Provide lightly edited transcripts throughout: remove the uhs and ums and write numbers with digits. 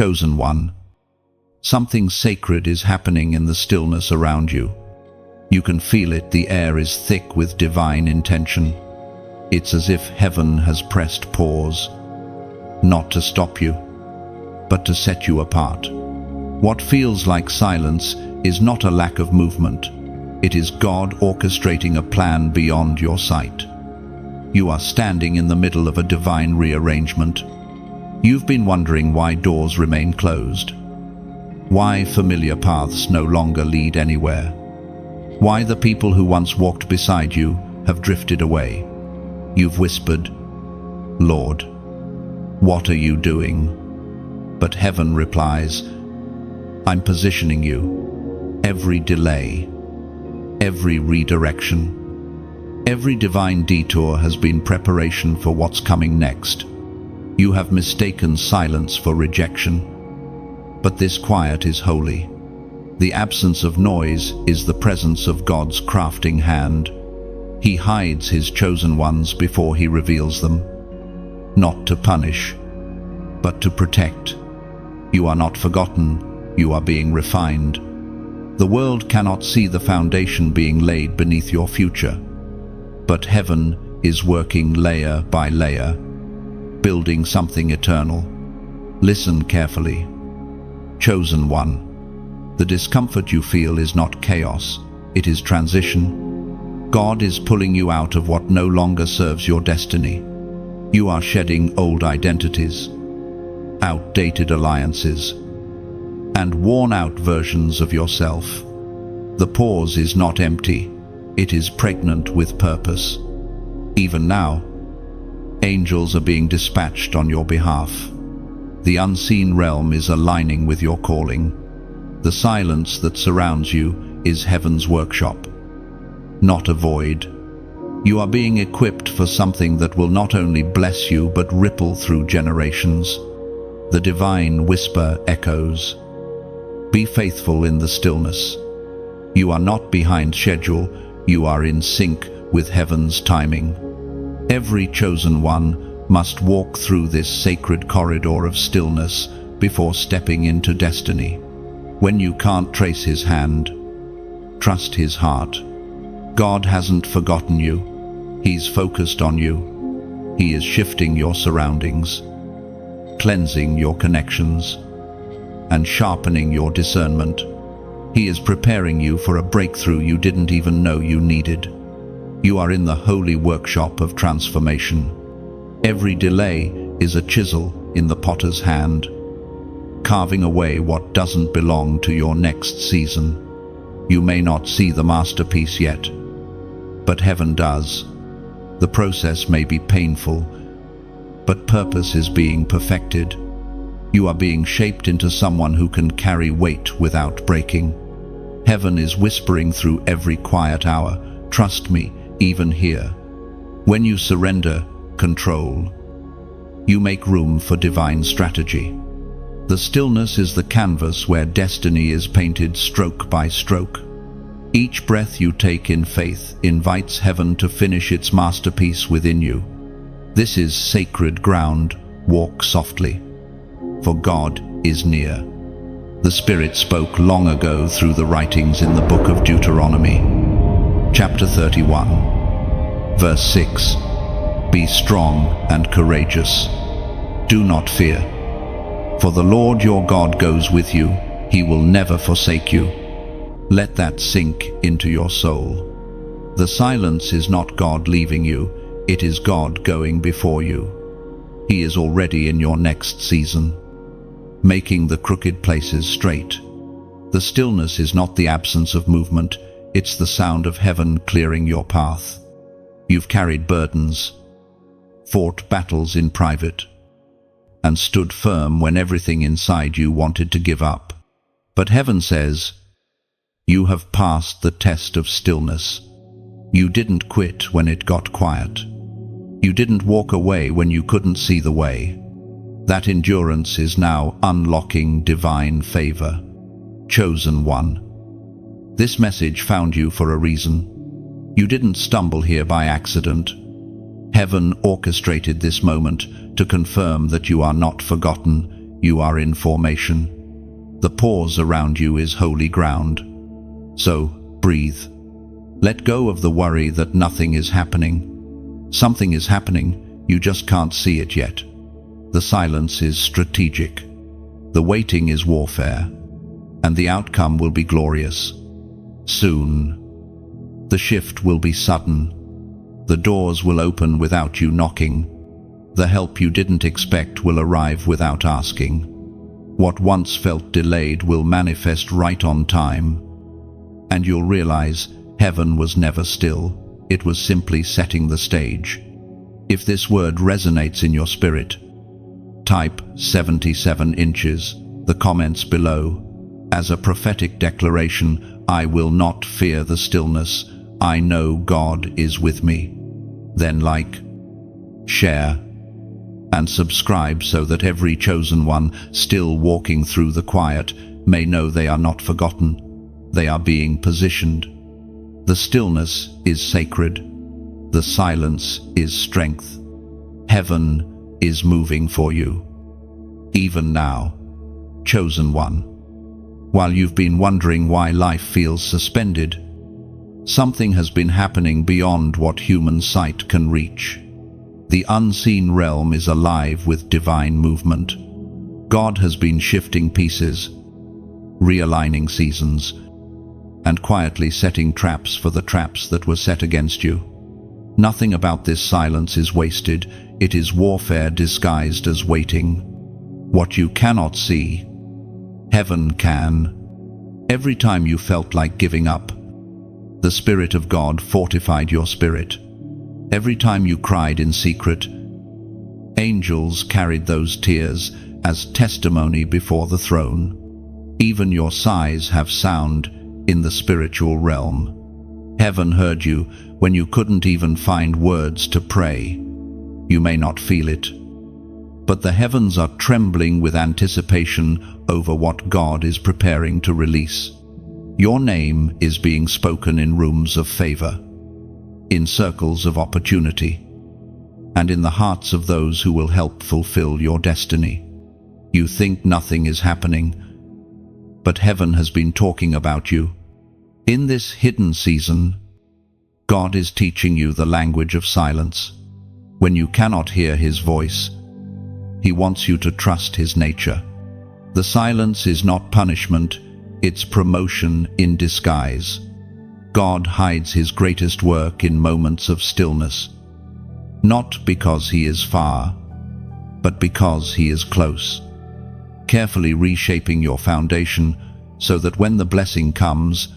Chosen one. Something sacred is happening in the stillness around you. You can feel it, the air is thick with divine intention. It's as if heaven has pressed pause, not to stop you, but to set you apart. What feels like silence is not a lack of movement. It is God orchestrating a plan beyond your sight. You are standing in the middle of a divine rearrangement. You've been wondering why doors remain closed, why familiar paths no longer lead anywhere, why the people who once walked beside you have drifted away. You've whispered, "Lord, what are you doing?" But heaven replies, "I'm positioning you. Every delay, every redirection, every divine detour has been preparation for what's coming next. You have mistaken silence for rejection, but this quiet is holy. The absence of noise is the presence of God's crafting hand. He hides his chosen ones before he reveals them, not to punish, but to protect. You are not forgotten, you are being refined. The world cannot see the foundation being laid beneath your future, but heaven is working layer by layer, building something eternal. Listen carefully. Chosen one. The discomfort you feel is not chaos, it is transition. God is pulling you out of what no longer serves your destiny. You are shedding old identities, outdated alliances, and worn-out versions of yourself. The pause is not empty, it is pregnant with purpose. Even now, angels are being dispatched on your behalf. The unseen realm is aligning with your calling. The silence that surrounds you is heaven's workshop, not a void. You are being equipped for something that will not only bless you but ripple through generations. The divine whisper echoes. Be faithful in the stillness. You are not behind schedule, you are in sync with heaven's timing. Every chosen one must walk through this sacred corridor of stillness before stepping into destiny. When you can't trace his hand, trust his heart. God hasn't forgotten you. He's focused on you. He is shifting your surroundings, cleansing your connections, and sharpening your discernment. He is preparing you for a breakthrough you didn't even know you needed. You are in the holy workshop of transformation. Every delay is a chisel in the potter's hand, carving away what doesn't belong to your next season. You may not see the masterpiece yet, but heaven does. The process may be painful, but purpose is being perfected. You are being shaped into someone who can carry weight without breaking. Heaven is whispering through every quiet hour, "Trust me, even here." When you surrender control, you make room for divine strategy. The stillness is the canvas where destiny is painted stroke by stroke. Each breath you take in faith invites heaven to finish its masterpiece within you. This is sacred ground. Walk softly, for God is near. The Spirit spoke long ago through the writings in the book of Deuteronomy, chapter 31, verse 6. Be strong and courageous. Do not fear, for the Lord your God goes with you. He will never forsake you. Let that sink into your soul. The silence is not God leaving you, it is God going before you. He is already in your next season, making the crooked places straight. The stillness is not the absence of movement, it's the sound of heaven clearing your path. You've carried burdens, fought battles in private, and stood firm when everything inside you wanted to give up. But heaven says, you have passed the test of stillness. You didn't quit when it got quiet. You didn't walk away when you couldn't see the way. That endurance is now unlocking divine favor. Chosen one. This message found you for a reason. You didn't stumble here by accident. Heaven orchestrated this moment to confirm that you are not forgotten, you are in formation. The pause around you is holy ground. So, breathe. Let go of the worry that nothing is happening. Something is happening, you just can't see it yet. The silence is strategic. The waiting is warfare. And the outcome will be glorious. Soon. The shift will be sudden. The doors will open without you knocking. The help you didn't expect will arrive without asking. What once felt delayed will manifest right on time. And you'll realize heaven was never still. It was simply setting the stage. If this word resonates in your spirit, type 77 inches, the comments below. As a prophetic declaration, I will not fear the stillness. I know God is with me. Then like, share, and subscribe so that every chosen one still walking through the quiet may know they are not forgotten. They are being positioned. The stillness is sacred. The silence is strength. Heaven is moving for you. Even now, chosen one. While you've been wondering why life feels suspended, something has been happening beyond what human sight can reach. The unseen realm is alive with divine movement. God has been shifting pieces, realigning seasons, and quietly setting traps for the traps that were set against you. Nothing about this silence is wasted. It is warfare disguised as waiting. What you cannot see, heaven can. Every time you felt like giving up, the Spirit of God fortified your spirit. Every time you cried in secret, angels carried those tears as testimony before the throne. Even your sighs have sound in the spiritual realm. Heaven heard you when you couldn't even find words to pray. You may not feel it, but the heavens are trembling with anticipation over what God is preparing to release. Your name is being spoken in rooms of favor, in circles of opportunity, and in the hearts of those who will help fulfill your destiny. You think nothing is happening, but heaven has been talking about you. In this hidden season, God is teaching you the language of silence. When you cannot hear His voice, He wants you to trust His nature. The silence is not punishment, it's promotion in disguise. God hides His greatest work in moments of stillness, not because He is far, but because He is close, carefully reshaping your foundation so that when the blessing comes,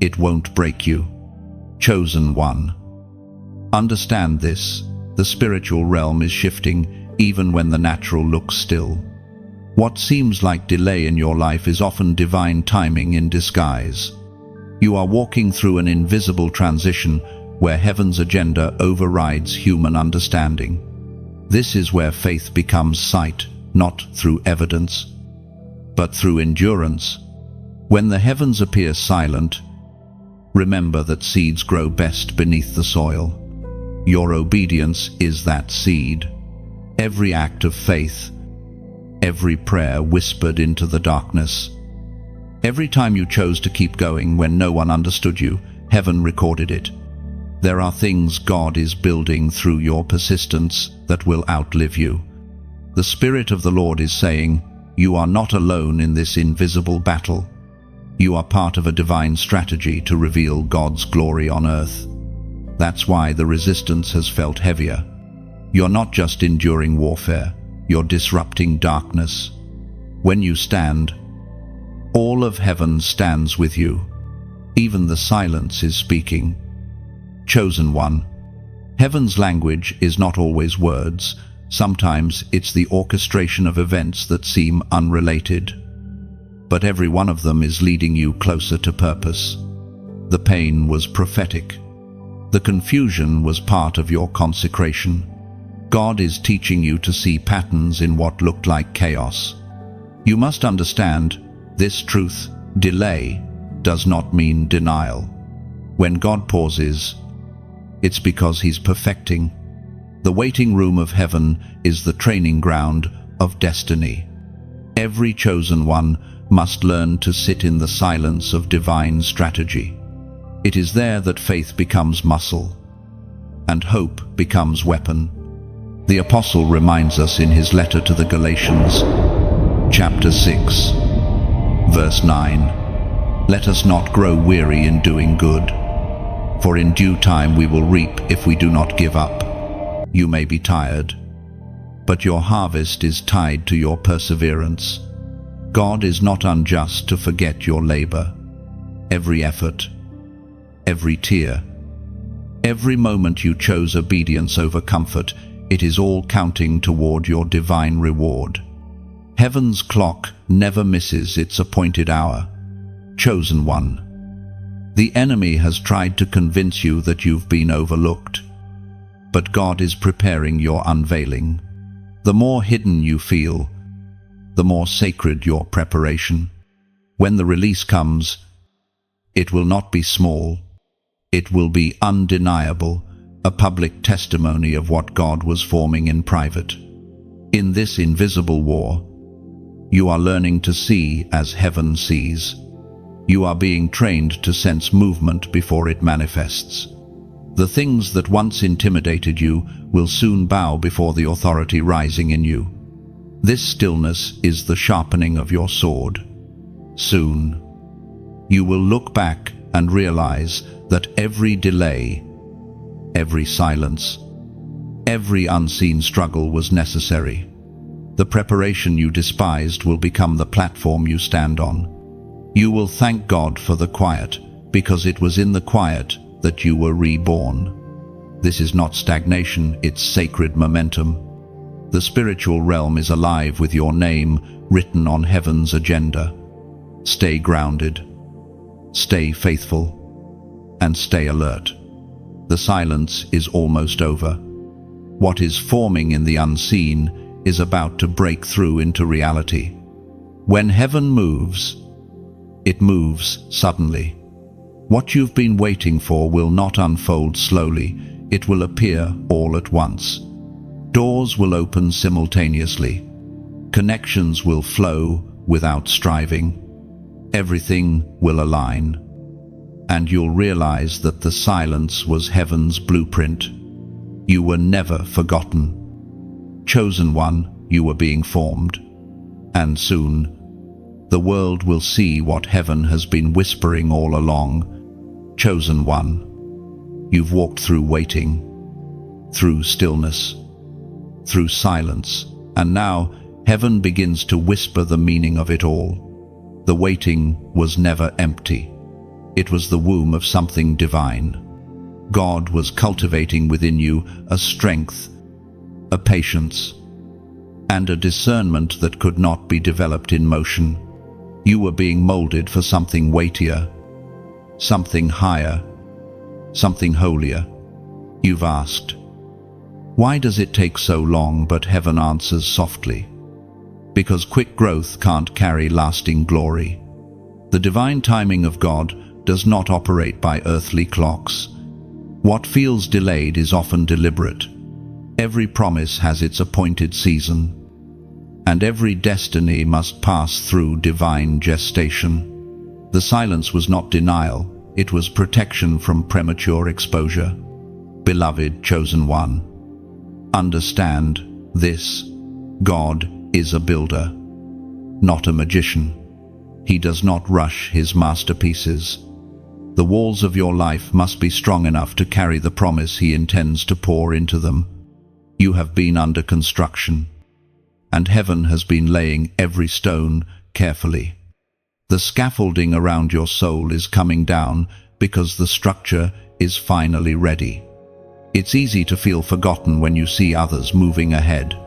it won't break you. Chosen one. Understand this, the spiritual realm is shifting even when the natural looks still. What seems like delay in your life is often divine timing in disguise. You are walking through an invisible transition where heaven's agenda overrides human understanding. This is where faith becomes sight, not through evidence, but through endurance. When the heavens appear silent, remember that seeds grow best beneath the soil. Your obedience is that seed. Every act of faith, every prayer whispered into the darkness. Every time you chose to keep going when no one understood you, heaven recorded it. There are things God is building through your persistence that will outlive you. The Spirit of the Lord is saying, you are not alone in this invisible battle. You are part of a divine strategy to reveal God's glory on earth. That's why the resistance has felt heavier. You're not just enduring warfare, you're disrupting darkness. When you stand, all of heaven stands with you. Even the silence is speaking. Chosen one. Heaven's language is not always words. Sometimes it's the orchestration of events that seem unrelated. But every one of them is leading you closer to purpose. The pain was prophetic. The confusion was part of your consecration. God is teaching you to see patterns in what looked like chaos. You must understand this truth: delay does not mean denial. When God pauses, it's because He's perfecting. The waiting room of heaven is the training ground of destiny. Every chosen one must learn to sit in the silence of divine strategy. It is there that faith becomes muscle, and hope becomes weapon. The Apostle reminds us in his letter to the Galatians, chapter 6, verse 9, "Let us not grow weary in doing good, for in due time we will reap if we do not give up. You may be tired, but your harvest is tied to your perseverance. God is not unjust to forget your labor, every effort, every tear, every moment you chose obedience over comfort. It is all counting toward your divine reward. Heaven's clock never misses its appointed hour. Chosen one, the enemy has tried to convince you that you've been overlooked, but God is preparing your unveiling. The more hidden you feel, the more sacred your preparation. When the release comes, it will not be small. It will be undeniable, a public testimony of what God was forming in private. In this invisible war, you are learning to see as heaven sees. You are being trained to sense movement before it manifests. The things that once intimidated you will soon bow before the authority rising in you. This stillness is the sharpening of your sword. Soon, you will look back and realize that every delay, every silence, every unseen struggle was necessary. The preparation you despised will become the platform you stand on. You will thank God for the quiet, because it was in the quiet that you were reborn. This is not stagnation, it's sacred momentum. The spiritual realm is alive with your name written on heaven's agenda. Stay grounded, stay faithful, and stay alert. The silence is almost over. What is forming in the unseen is about to break through into reality. When heaven moves, it moves suddenly. What you've been waiting for will not unfold slowly, it will appear all at once. Doors will open simultaneously. Connections will flow without striving. Everything will align. And you'll realize that the silence was heaven's blueprint. You were never forgotten. Chosen one, you were being formed. And soon, the world will see what heaven has been whispering all along. Chosen one, you've walked through waiting, through stillness, through silence, and now heaven begins to whisper the meaning of it all. The waiting was never empty. It was the womb of something divine. God was cultivating within you a strength, a patience, and a discernment that could not be developed in motion. You were being molded for something weightier, something higher, something holier. You've asked, why does it take so long? But heaven answers softly, because quick growth can't carry lasting glory. The divine timing of God does not operate by earthly clocks. What feels delayed is often deliberate. Every promise has its appointed season, and every destiny must pass through divine gestation. The silence was not denial, it was protection from premature exposure. Beloved chosen one, understand this: God is a builder, not a magician. He does not rush his masterpieces. The walls of your life must be strong enough to carry the promise he intends to pour into them. You have been under construction, and heaven has been laying every stone carefully. The scaffolding around your soul is coming down because the structure is finally ready. It's easy to feel forgotten when you see others moving ahead.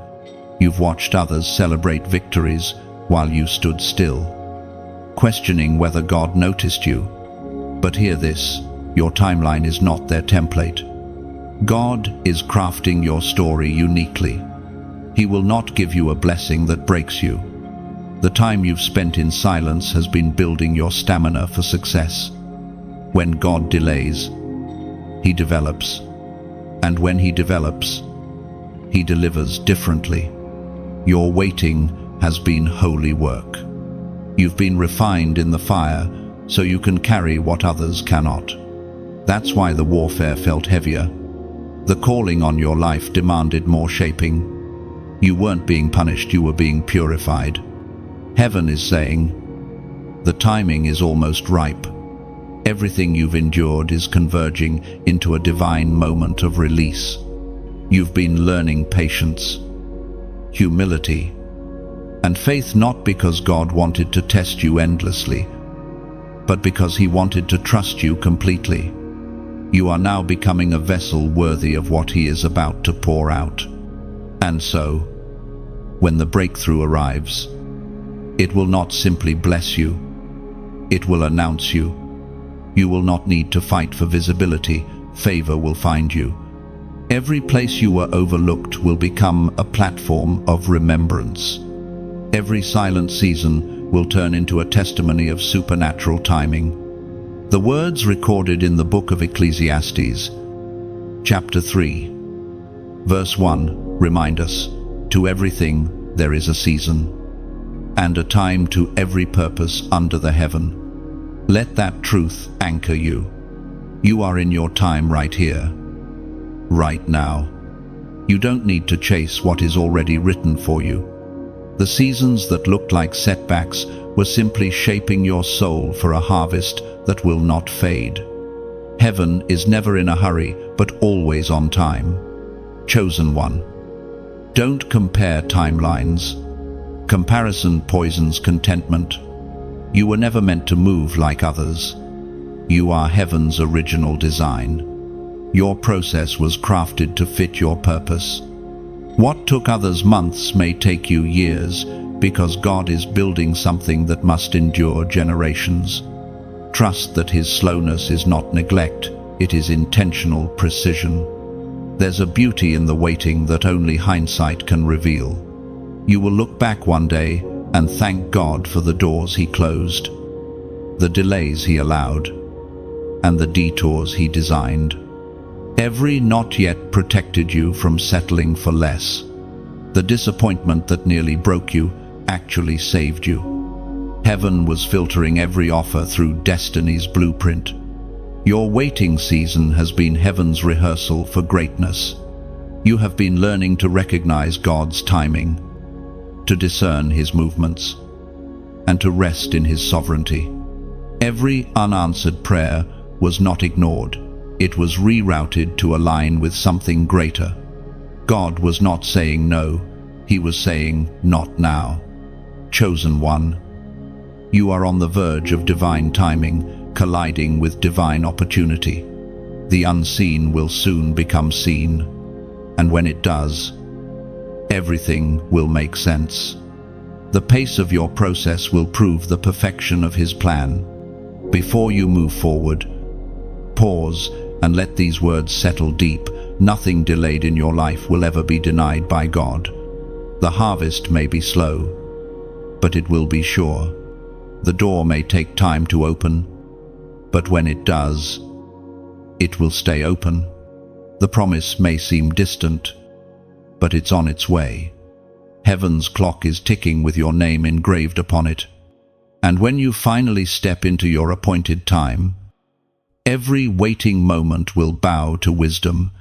You've watched others celebrate victories while you stood still, questioning whether God noticed you. But hear this, your timeline is not their template. God is crafting your story uniquely. He will not give you a blessing that breaks you. The time you've spent in silence has been building your stamina for success. When God delays, he develops. And when he develops, he delivers differently. Your waiting has been holy work. You've been refined in the fire so you can carry what others cannot. That's why the warfare felt heavier. The calling on your life demanded more shaping. You weren't being punished, you were being purified. Heaven is saying, the timing is almost ripe. Everything you've endured is converging into a divine moment of release. You've been learning patience, humility, and faith, not because God wanted to test you endlessly, but because He wanted to trust you completely. You are now becoming a vessel worthy of what He is about to pour out. And so, when the breakthrough arrives, it will not simply bless you, it will announce you. You will not need to fight for visibility, favor will find you. Every place you were overlooked will become a platform of remembrance. Every silent season will turn into a testimony of supernatural timing. The words recorded in the book of Ecclesiastes, chapter 3, verse 1, remind us, to everything there is a season, and a time to every purpose under the heaven. Let that truth anchor you. You are in your time right here, right now. You don't need to chase what is already written for you. The seasons that looked like setbacks were simply shaping your soul for a harvest that will not fade. Heaven is never in a hurry, but always on time. Chosen one. Don't compare timelines. Comparison poisons contentment. You were never meant to move like others. You are heaven's original design. Your process was crafted to fit your purpose. What took others months may take you years, because God is building something that must endure generations. Trust that His slowness is not neglect, it is intentional precision. There's a beauty in the waiting that only hindsight can reveal. You will look back one day and thank God for the doors He closed, the delays He allowed, and the detours He designed. Every not yet protected you from settling for less. The disappointment that nearly broke you actually saved you. Heaven was filtering every offer through destiny's blueprint. Your waiting season has been heaven's rehearsal for greatness. You have been learning to recognize God's timing, to discern His movements, and to rest in His sovereignty. Every unanswered prayer was not ignored. It was rerouted to align with something greater. God was not saying no, He was saying not now. Chosen one, you are on the verge of divine timing, colliding with divine opportunity. The unseen will soon become seen, and when it does, everything will make sense. The pace of your process will prove the perfection of His plan. Before you move forward, pause and let these words settle deep. Nothing delayed in your life will ever be denied by God. The harvest may be slow, but it will be sure. The door may take time to open, but when it does, it will stay open. The promise may seem distant, but it's on its way. Heaven's clock is ticking with your name engraved upon it. And when you finally step into your appointed time, every waiting moment will bow to wisdom.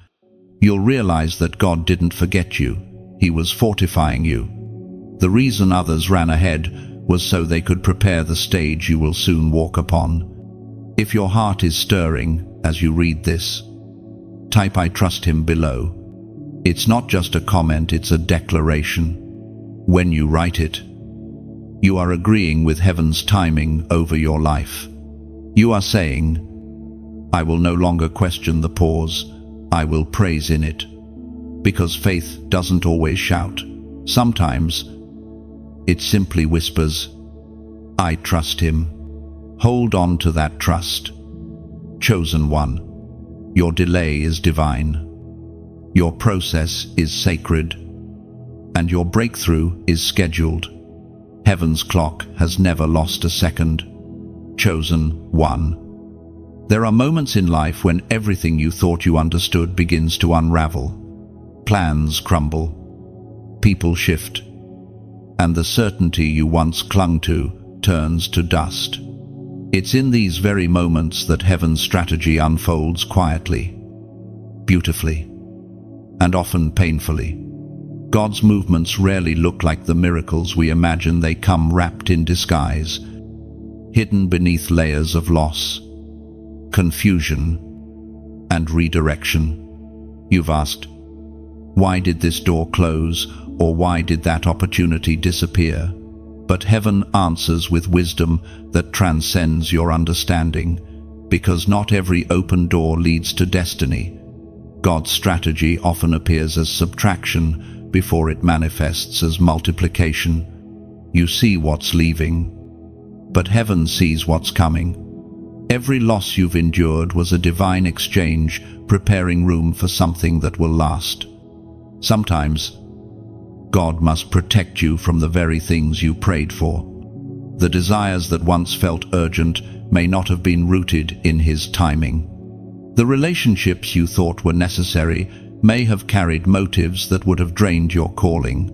You'll realize that God didn't forget you. He was fortifying you. The reason others ran ahead was so they could prepare the stage you will soon walk upon. If your heart is stirring as you read this, type "I trust Him" below. It's not just a comment, it's a declaration. When you write it, you are agreeing with heaven's timing over your life. You are saying, I will no longer question the pause, I will praise in it. Because faith doesn't always shout. Sometimes it simply whispers, I trust Him. Hold on to that trust. Chosen one, your delay is divine. Your process is sacred. And your breakthrough is scheduled. Heaven's clock has never lost a second. Chosen one. There are moments in life when everything you thought you understood begins to unravel. Plans crumble, people shift, and the certainty you once clung to turns to dust. It's in these very moments that heaven's strategy unfolds quietly, beautifully, and often painfully. God's movements rarely look like the miracles we imagine. They come wrapped in disguise, hidden beneath layers of loss, confusion, and redirection. You've asked, why did this door close, or why did that opportunity disappear? But heaven answers with wisdom that transcends your understanding, because not every open door leads to destiny. God's strategy often appears as subtraction before it manifests as multiplication. You see what's leaving, but heaven sees what's coming. Every loss you've endured was a divine exchange, preparing room for something that will last. Sometimes, God must protect you from the very things you prayed for. The desires that once felt urgent may not have been rooted in His timing. The relationships you thought were necessary may have carried motives that would have drained your calling.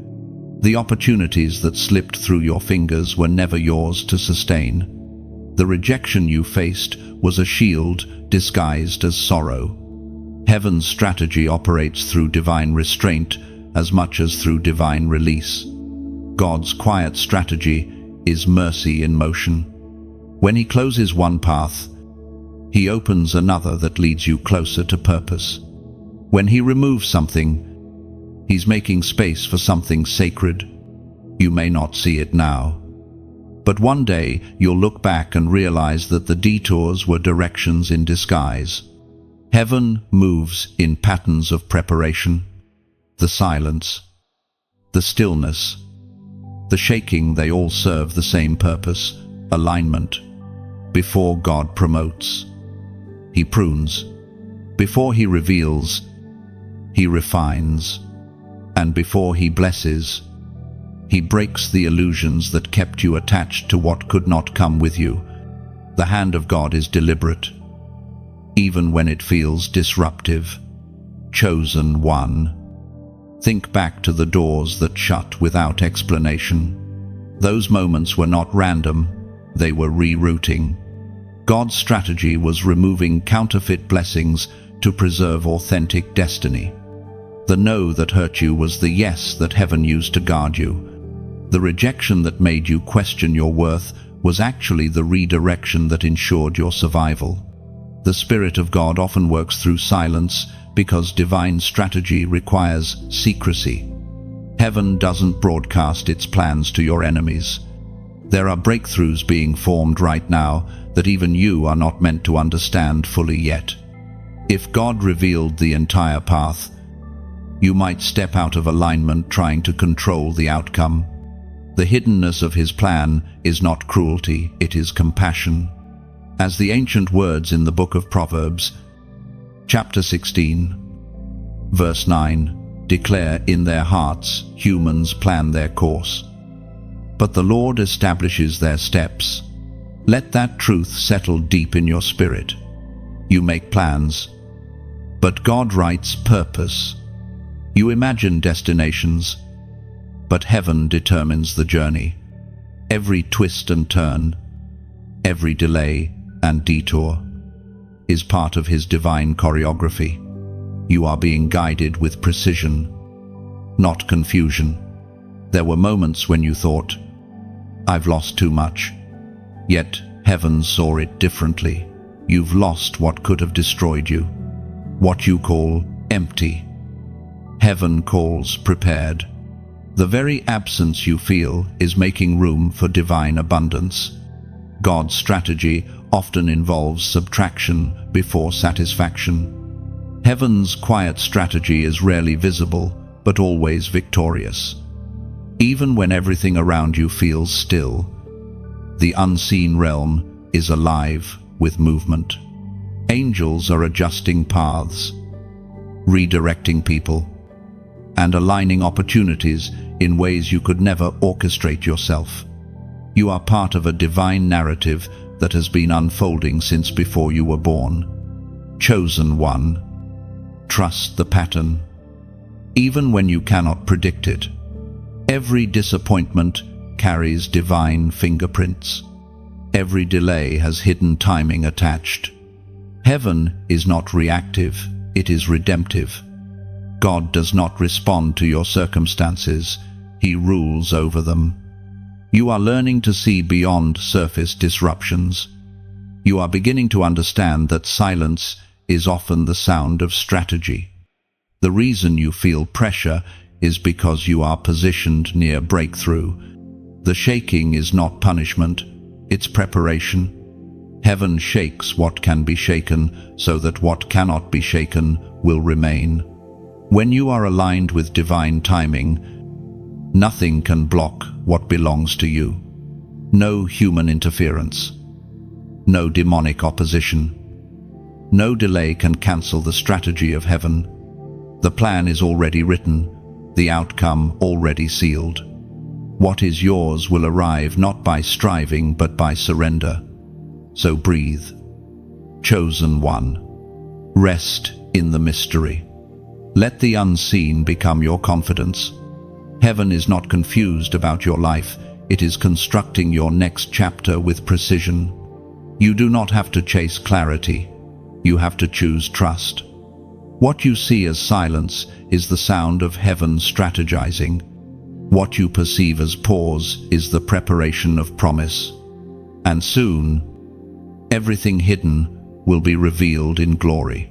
The opportunities that slipped through your fingers were never yours to sustain. The rejection you faced was a shield disguised as sorrow. Heaven's strategy operates through divine restraint as much as through divine release. God's quiet strategy is mercy in motion. When He closes one path, He opens another that leads you closer to purpose. When He removes something, He's making space for something sacred. You may not see it now, but one day you'll look back and realize that the detours were directions in disguise. Heaven moves in patterns of preparation. The silence, the stillness, the shaking, they all serve the same purpose: alignment. Before God promotes, He prunes. Before He reveals, He refines. And before He blesses, He breaks the illusions that kept you attached to what could not come with you. The hand of God is deliberate, even when it feels disruptive. Chosen one. Think back to the doors that shut without explanation. Those moments were not random, they were rerouting. God's strategy was removing counterfeit blessings to preserve authentic destiny. The no that hurt you was the yes that heaven used to guard you. The rejection that made you question your worth was actually the redirection that ensured your survival. The Spirit of God often works through silence because divine strategy requires secrecy. Heaven doesn't broadcast its plans to your enemies. There are breakthroughs being formed right now that even you are not meant to understand fully yet. If God revealed the entire path, you might step out of alignment trying to control the outcome. The hiddenness of His plan is not cruelty, it is compassion. As the ancient words in the book of Proverbs, chapter 16, verse 9, declare, in their hearts humans plan their course, but the Lord establishes their steps. Let that truth settle deep in your spirit. You make plans, but God writes purpose. You imagine destinations, but heaven determines the journey. Every twist and turn, every delay and detour is part of His divine choreography. You are being guided with precision, not confusion. There were moments when you thought, I've lost too much. Yet heaven saw it differently. You've lost what could have destroyed you, what you call empty. Heaven calls prepared. The very absence you feel is making room for divine abundance. God's strategy often involves subtraction before satisfaction. Heaven's quiet strategy is rarely visible, but always victorious. Even when everything around you feels still, the unseen realm is alive with movement. Angels are adjusting paths, redirecting people, and aligning opportunities in ways you could never orchestrate yourself. You are part of a divine narrative that has been unfolding since before you were born. Chosen one. Trust the pattern, even when you cannot predict it. Every disappointment carries divine fingerprints. Every delay has hidden timing attached. Heaven is not reactive, it is redemptive. God does not respond to your circumstances, He rules over them. You are learning to see beyond surface disruptions. You are beginning to understand that silence is often the sound of strategy. The reason you feel pressure is because you are positioned near breakthrough. The shaking is not punishment, it's preparation. Heaven shakes what can be shaken so that what cannot be shaken will remain. When you are aligned with divine timing, nothing can block what belongs to you. No human interference. No demonic opposition. No delay can cancel the strategy of heaven. The plan is already written, the outcome already sealed. What is yours will arrive not by striving but by surrender. So breathe. Chosen one. Rest in the mystery. Let the unseen become your confidence. Heaven is not confused about your life, it is constructing your next chapter with precision. You do not have to chase clarity, you have to choose trust. What you see as silence is the sound of heaven strategizing. What you perceive as pause is the preparation of promise. And soon, everything hidden will be revealed in glory.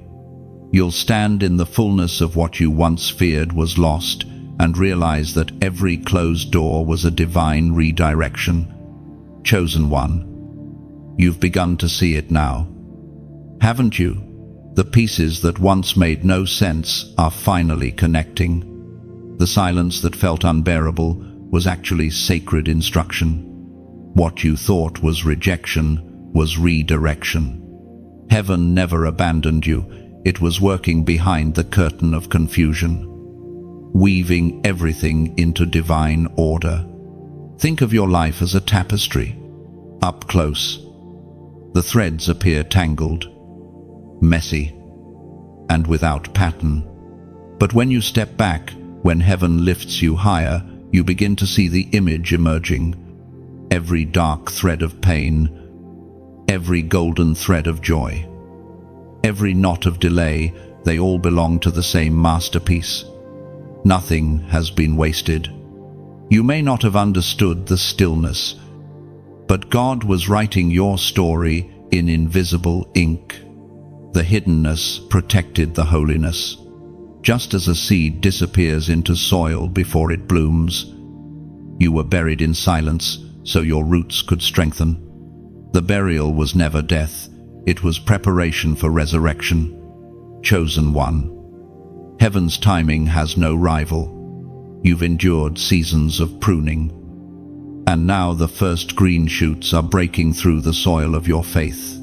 You'll stand in the fullness of what you once feared was lost and realize that every closed door was a divine redirection. Chosen one. You've begun to see it now. Haven't you? The pieces that once made no sense are finally connecting. The silence that felt unbearable was actually sacred instruction. What you thought was rejection was redirection. Heaven never abandoned you, it was working behind the curtain of confusion, weaving everything into divine order. Think of your life as a tapestry. Up close, the threads appear tangled, messy, and without pattern. But when you step back, when heaven lifts you higher, you begin to see the image emerging. Every dark thread of pain, every golden thread of joy, every knot of delay, they all belong to the same masterpiece. Nothing has been wasted. You may not have understood the stillness, but God was writing your story in invisible ink. The hiddenness protected the holiness. Just as a seed disappears into soil before it blooms, you were buried in silence so your roots could strengthen. The burial was never death, it was preparation for resurrection. Chosen one. Heaven's timing has no rival. You've endured seasons of pruning, and now the first green shoots are breaking through the soil of your faith.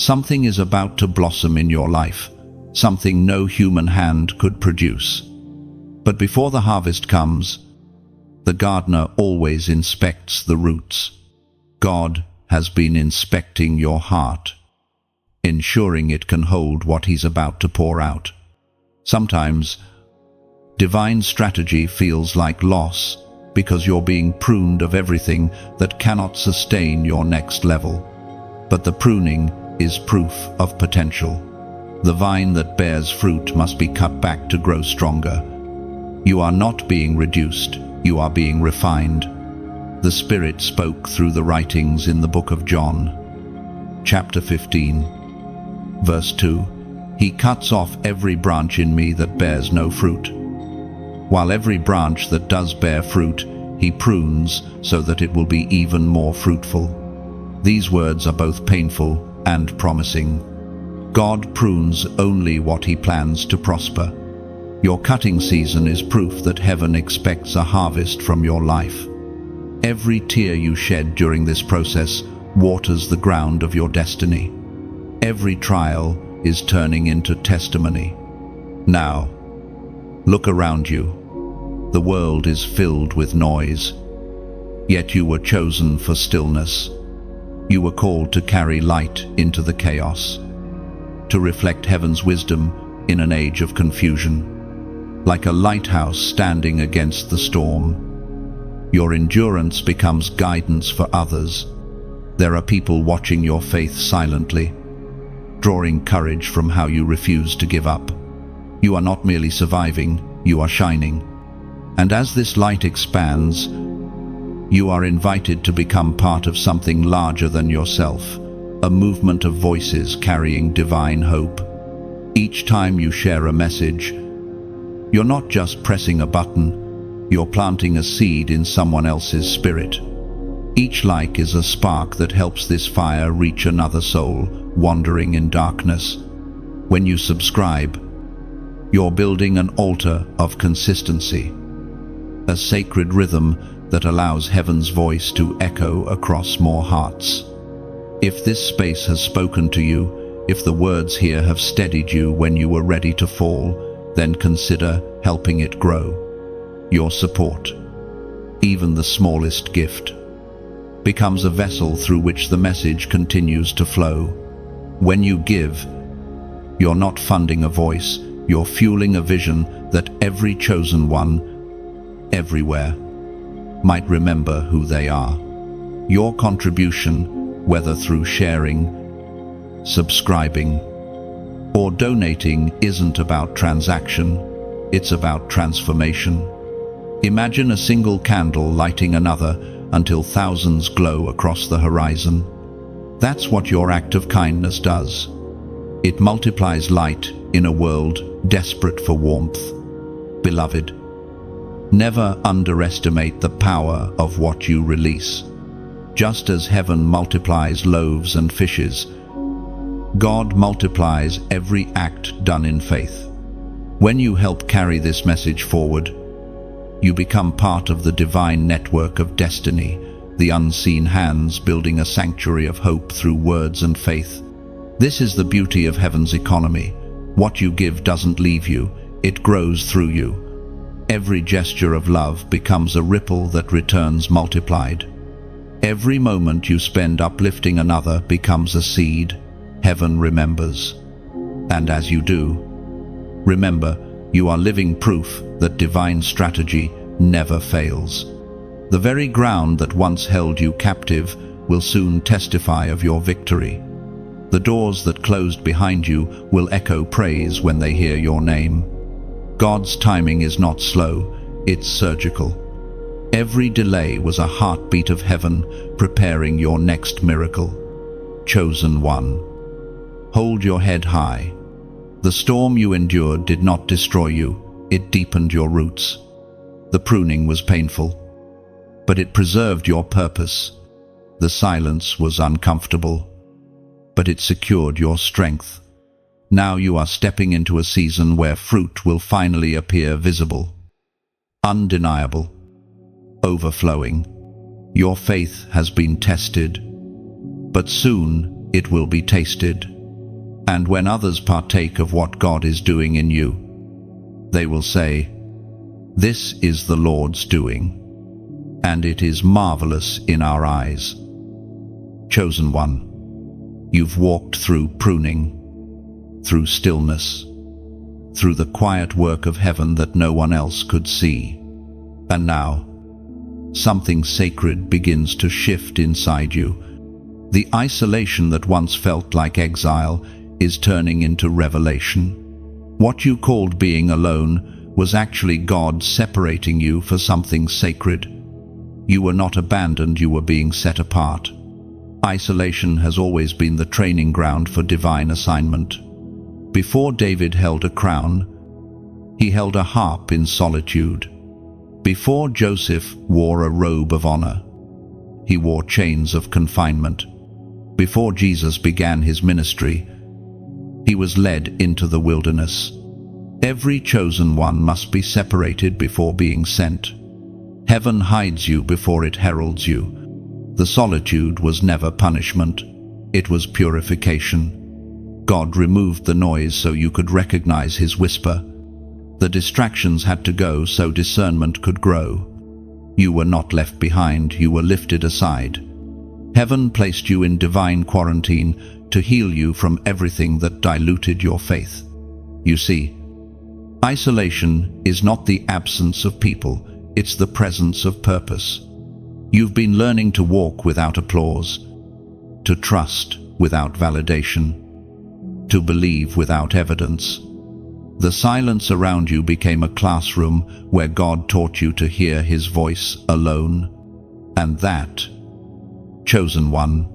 Something is about to blossom in your life, something no human hand could produce. But before the harvest comes, the gardener always inspects the roots. God has been inspecting your heart, ensuring it can hold what He's about to pour out. Sometimes, divine strategy feels like loss because you're being pruned of everything that cannot sustain your next level. But the pruning is proof of potential. The vine that bears fruit must be cut back to grow stronger. You are not being reduced, you are being refined. The Spirit spoke through the writings in the book of John, chapter 15, verse 2. He cuts off every branch in me that bears no fruit, while every branch that does bear fruit, He prunes so that it will be even more fruitful. These words are both painful and promising. God prunes only what He plans to prosper. Your cutting season is proof that heaven expects a harvest from your life. Every tear you shed during this process waters the ground of your destiny. Every trial is turning into testimony. Now, look around you. The world is filled with noise. Yet you were chosen for stillness. You were called to carry light into the chaos, to reflect heaven's wisdom in an age of confusion. Like a lighthouse standing against the storm, Your endurance becomes guidance for others. There are people watching your faith silently, drawing courage from how you refuse to give up. You are not merely surviving, you are shining. And as this light expands, you are invited to become part of something larger than yourself, a movement of voices carrying divine hope. Each time you share a message, you're not just pressing a button, you're planting a seed in someone else's spirit. Each like is a spark that helps this fire reach another soul wandering in darkness. When you subscribe, you're building an altar of consistency, a sacred rhythm that allows heaven's voice to echo across more hearts. If this space has spoken to you, if the words here have steadied you when you were ready to fall, then consider helping it grow. Your support, even the smallest gift, becomes a vessel through which the message continues to flow. When you give, you're not funding a voice, you're fueling a vision that every chosen one, everywhere, might remember who they are. Your contribution, whether through sharing, subscribing, or donating, isn't about transaction, it's about transformation. Imagine a single candle lighting another until thousands glow across the horizon. That's what your act of kindness does. It multiplies light in a world desperate for warmth. Beloved, never underestimate the power of what you release. Just as heaven multiplies loaves and fishes, God multiplies every act done in faith. When you help carry this message forward, you become part of the divine network of destiny, the unseen hands building a sanctuary of hope through words and faith. This is the beauty of heaven's economy. What you give doesn't leave you, it grows through you. Every gesture of love becomes a ripple that returns multiplied. Every moment you spend uplifting another becomes a seed heaven remembers. And as you do, remember, you are living proof that divine strategy never fails. The very ground that once held you captive will soon testify of your victory. The doors that closed behind you will echo praise when they hear your name. God's timing is not slow, it's surgical. Every delay was a heartbeat of heaven preparing your next miracle. Chosen one, hold your head high. The storm you endured did not destroy you, it deepened your roots. The pruning was painful, but it preserved your purpose. The silence was uncomfortable, but it secured your strength. Now you are stepping into a season where fruit will finally appear visible, undeniable, overflowing. Your faith has been tested, but soon it will be tasted. And when others partake of what God is doing in you, they will say, "This is the Lord's doing, and it is marvelous in our eyes." Chosen one, you've walked through pruning, through stillness, through the quiet work of heaven that no one else could see. And now, something sacred begins to shift inside you. The isolation that once felt like exile is turning into revelation. What you called being alone was actually God separating you for something sacred. You were not abandoned, you were being set apart. Isolation has always been the training ground for divine assignment. Before David held a crown, he held a harp in solitude. Before Joseph wore a robe of honor, he wore chains of confinement. Before Jesus began his ministry, he was led into the wilderness. Every chosen one must be separated before being sent. Heaven hides you before it heralds you. The solitude was never punishment, it was purification. God removed the noise so you could recognize his whisper. The distractions had to go so discernment could grow. You were not left behind, you were lifted aside. Heaven placed you in divine quarantine to heal you from everything that diluted your faith. You see, isolation is not the absence of people, It's the presence of purpose. You've been learning to walk without applause, to trust without validation, to believe without evidence. The silence around you became a classroom where God taught you to hear His voice alone. And that, chosen one,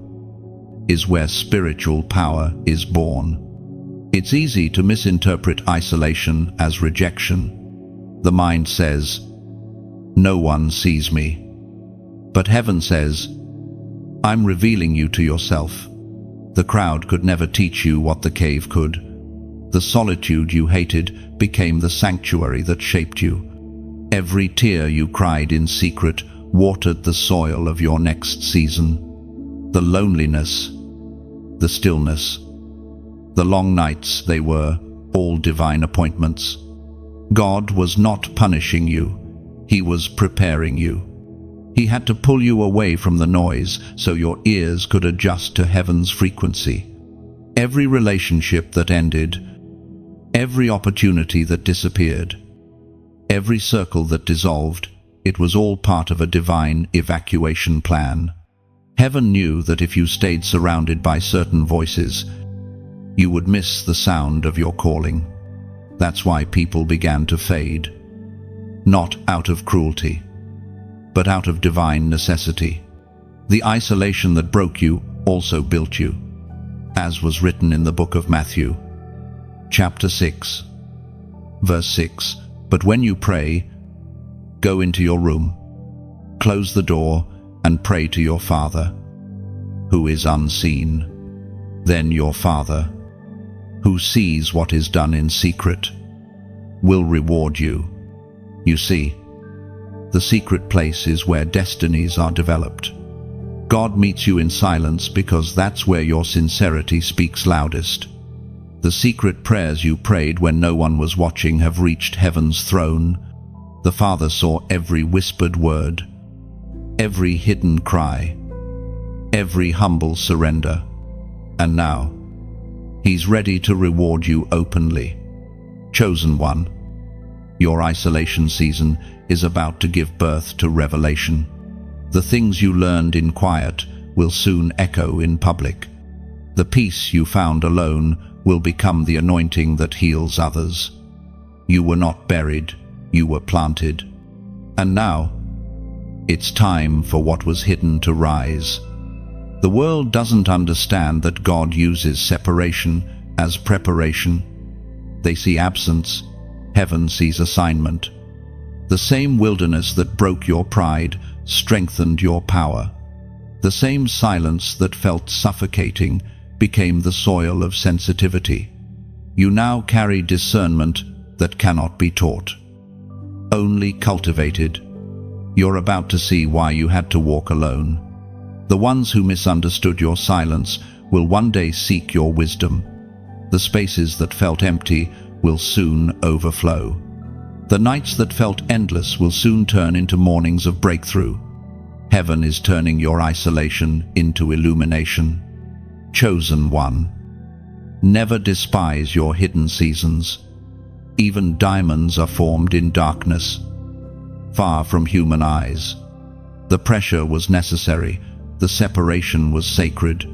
is where spiritual power is born. It's easy to misinterpret isolation as rejection. The mind says, "No one sees me." But heaven says, "I'm revealing you to yourself." The crowd could never teach you what the cave could. The solitude you hated became the sanctuary that shaped you. Every tear you cried in secret watered the soil of your next season. The loneliness, the stillness, the long nights, they were all divine appointments. God was not punishing you. He was preparing you. He had to pull you away from the noise so your ears could adjust to heaven's frequency. Every relationship that ended, every opportunity that disappeared, every circle that dissolved, it was all part of a divine evacuation plan. Heaven knew that if you stayed surrounded by certain voices, you would miss the sound of your calling. That's why people began to fade, not out of cruelty, but out of divine necessity. The isolation that broke you also built you, as was written in the book of Matthew, chapter 6, verse 6. But when you pray, go into your room, close the door, and pray to your Father, who is unseen. Then your Father, who sees what is done in secret, will reward you. You see, the secret place is where destinies are developed. God meets you in silence because that's where your sincerity speaks loudest. The secret prayers you prayed when no one was watching have reached heaven's throne. The Father saw every whispered word, every hidden cry, every humble surrender. And now, He's ready to reward you openly. Chosen one, your isolation season is about to give birth to revelation. The things you learned in quiet will soon echo in public. The peace you found alone will become the anointing that heals others. You were not buried, you were planted. And now, it's time for what was hidden to rise. The world doesn't understand that God uses separation as preparation. They see absence, heaven sees assignment. The same wilderness that broke your pride strengthened your power. The same silence that felt suffocating became the soil of sensitivity. You now carry discernment that cannot be taught, only cultivated. You're about to see why you had to walk alone. The ones who misunderstood your silence will one day seek your wisdom. The spaces that felt empty will soon overflow. The nights that felt endless will soon turn into mornings of breakthrough. Heaven is turning your isolation into illumination. Chosen one, never despise your hidden seasons. Even diamonds are formed in darkness, far from human eyes. The pressure was necessary, the separation was sacred.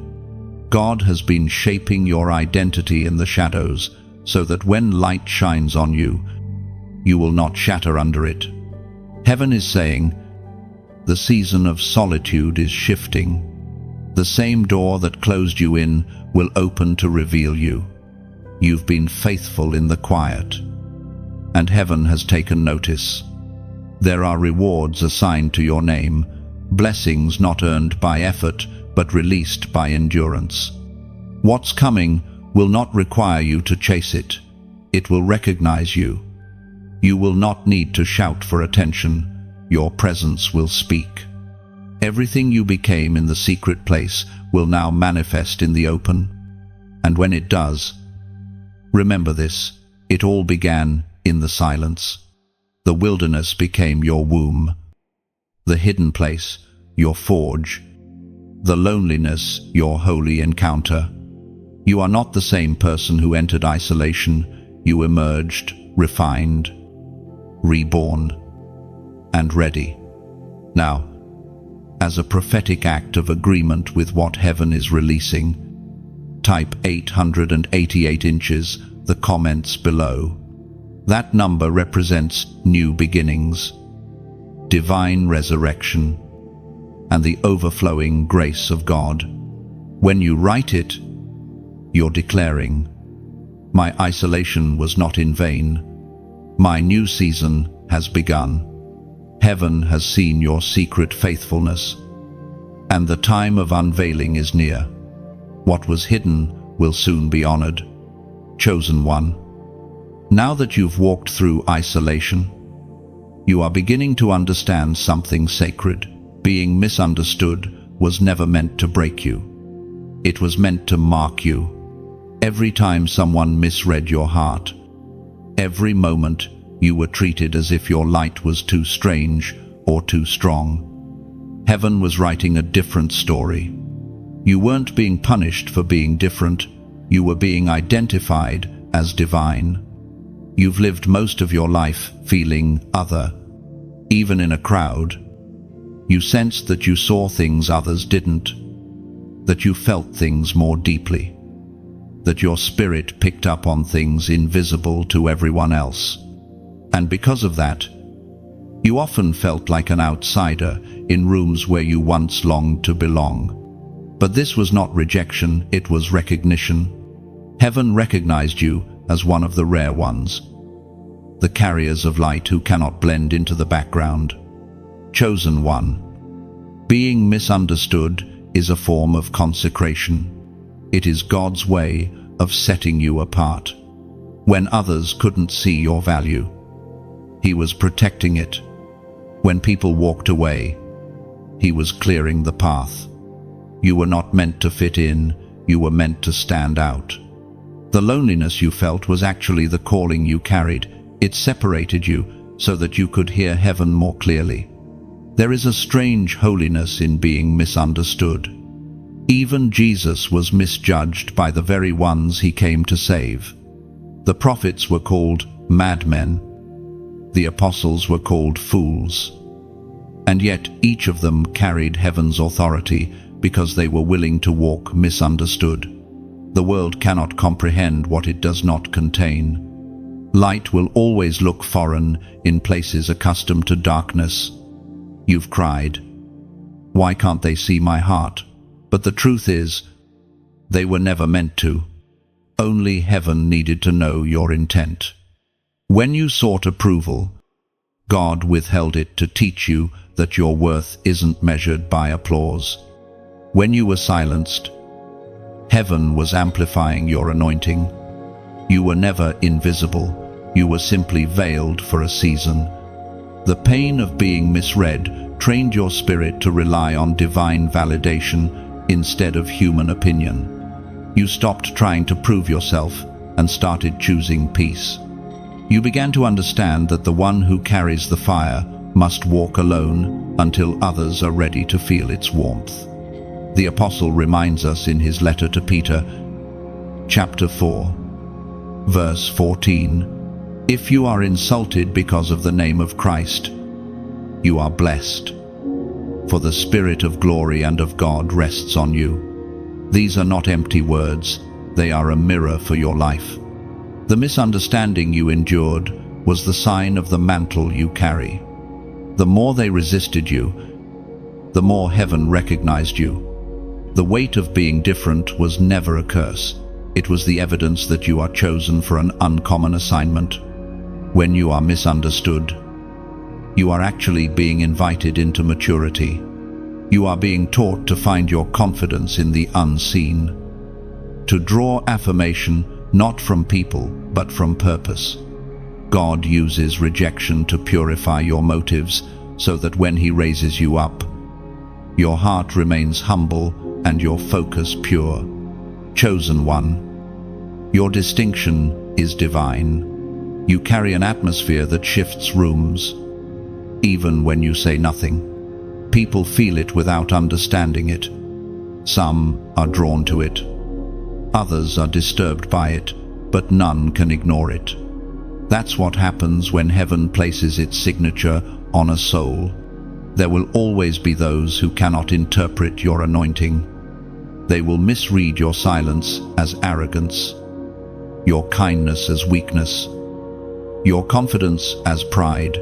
God has been shaping your identity in the shadows so that when light shines on you, you will not shatter under it. Heaven is saying, the season of solitude is shifting. The same door that closed you in will open to reveal you. You've been faithful in the quiet, and heaven has taken notice. There are rewards assigned to your name, blessings not earned by effort, but released by endurance. What's coming will not require you to chase it. It will recognize you. You will not need to shout for attention. Your presence will speak. Everything you became in the secret place will now manifest in the open. And when it does, remember this, it all began in the silence. The wilderness became your womb, the hidden place your forge, the loneliness your holy encounter. You are not the same person who entered isolation. You emerged, refined, reborn. and ready. Now, as a prophetic act of agreement with what heaven is releasing, type 888 inches, the comments below. That number represents new beginnings, divine resurrection, and the overflowing grace of God. When you write it, you're declaring, "My isolation was not in vain. My new season has begun. Heaven has seen your secret faithfulness, and the time of unveiling is near. What was hidden will soon be honored." Chosen one, now that you've walked through isolation, you are beginning to understand something sacred. Being misunderstood was never meant to break you. It was meant to mark you. Every time someone misread your heart, every moment you were treated as if your light was too strange or too strong, heaven was writing a different story. You weren't being punished for being different, you were being identified as divine. You've lived most of your life feeling other. Even in a crowd, you sensed that you saw things others didn't, that you felt things more deeply, that your spirit picked up on things invisible to everyone else. And because of that, you often felt like an outsider in rooms where you once longed to belong. But this was not rejection, it was recognition. Heaven recognized you as one of the rare ones, the carriers of light who cannot blend into the background. Chosen one. Being misunderstood is a form of consecration. It is God's way of setting you apart. When others couldn't see your value, He was protecting it. When people walked away, He was clearing the path. You were not meant to fit in, you were meant to stand out. The loneliness you felt was actually the calling you carried. It separated you so that you could hear heaven more clearly. There is a strange holiness in being misunderstood. Even Jesus was misjudged by the very ones He came to save. The prophets were called madmen. The apostles were called fools. And yet each of them carried heaven's authority because they were willing to walk misunderstood. The world cannot comprehend what it does not contain. Light will always look foreign in places accustomed to darkness. You've cried, "Why can't they see my heart?" But the truth is, they were never meant to. Only heaven needed to know your intent. When you sought approval, God withheld it to teach you that your worth isn't measured by applause. When you were silenced, heaven was amplifying your anointing. You were never invisible, you were simply veiled for a season. The pain of being misread trained your spirit to rely on divine validation instead of human opinion. You stopped trying to prove yourself and started choosing peace. You began to understand that the one who carries the fire must walk alone until others are ready to feel its warmth. The apostle reminds us in his letter to Peter, chapter 4, verse 14, "If you are insulted because of the name of Christ, you are blessed, for the Spirit of glory and of God rests on you." These are not empty words, they are a mirror for your life. The misunderstanding you endured was the sign of the mantle you carry. The more they resisted you, the more heaven recognized you. The weight of being different was never a curse. It was the evidence that you are chosen for an uncommon assignment. When you are misunderstood, you are actually being invited into maturity. You are being taught to find your confidence in the unseen, to draw affirmation not from people, but from purpose. God uses rejection to purify your motives so that when He raises you up, your heart remains humble and your focus pure. Chosen one, your distinction is divine. You carry an atmosphere that shifts rooms. Even when you say nothing, people feel it without understanding it. Some are drawn to it. Others are disturbed by it, but none can ignore it. That's what happens when heaven places its signature on a soul. There will always be those who cannot interpret your anointing. They will misread your silence as arrogance, your kindness as weakness, your confidence as pride.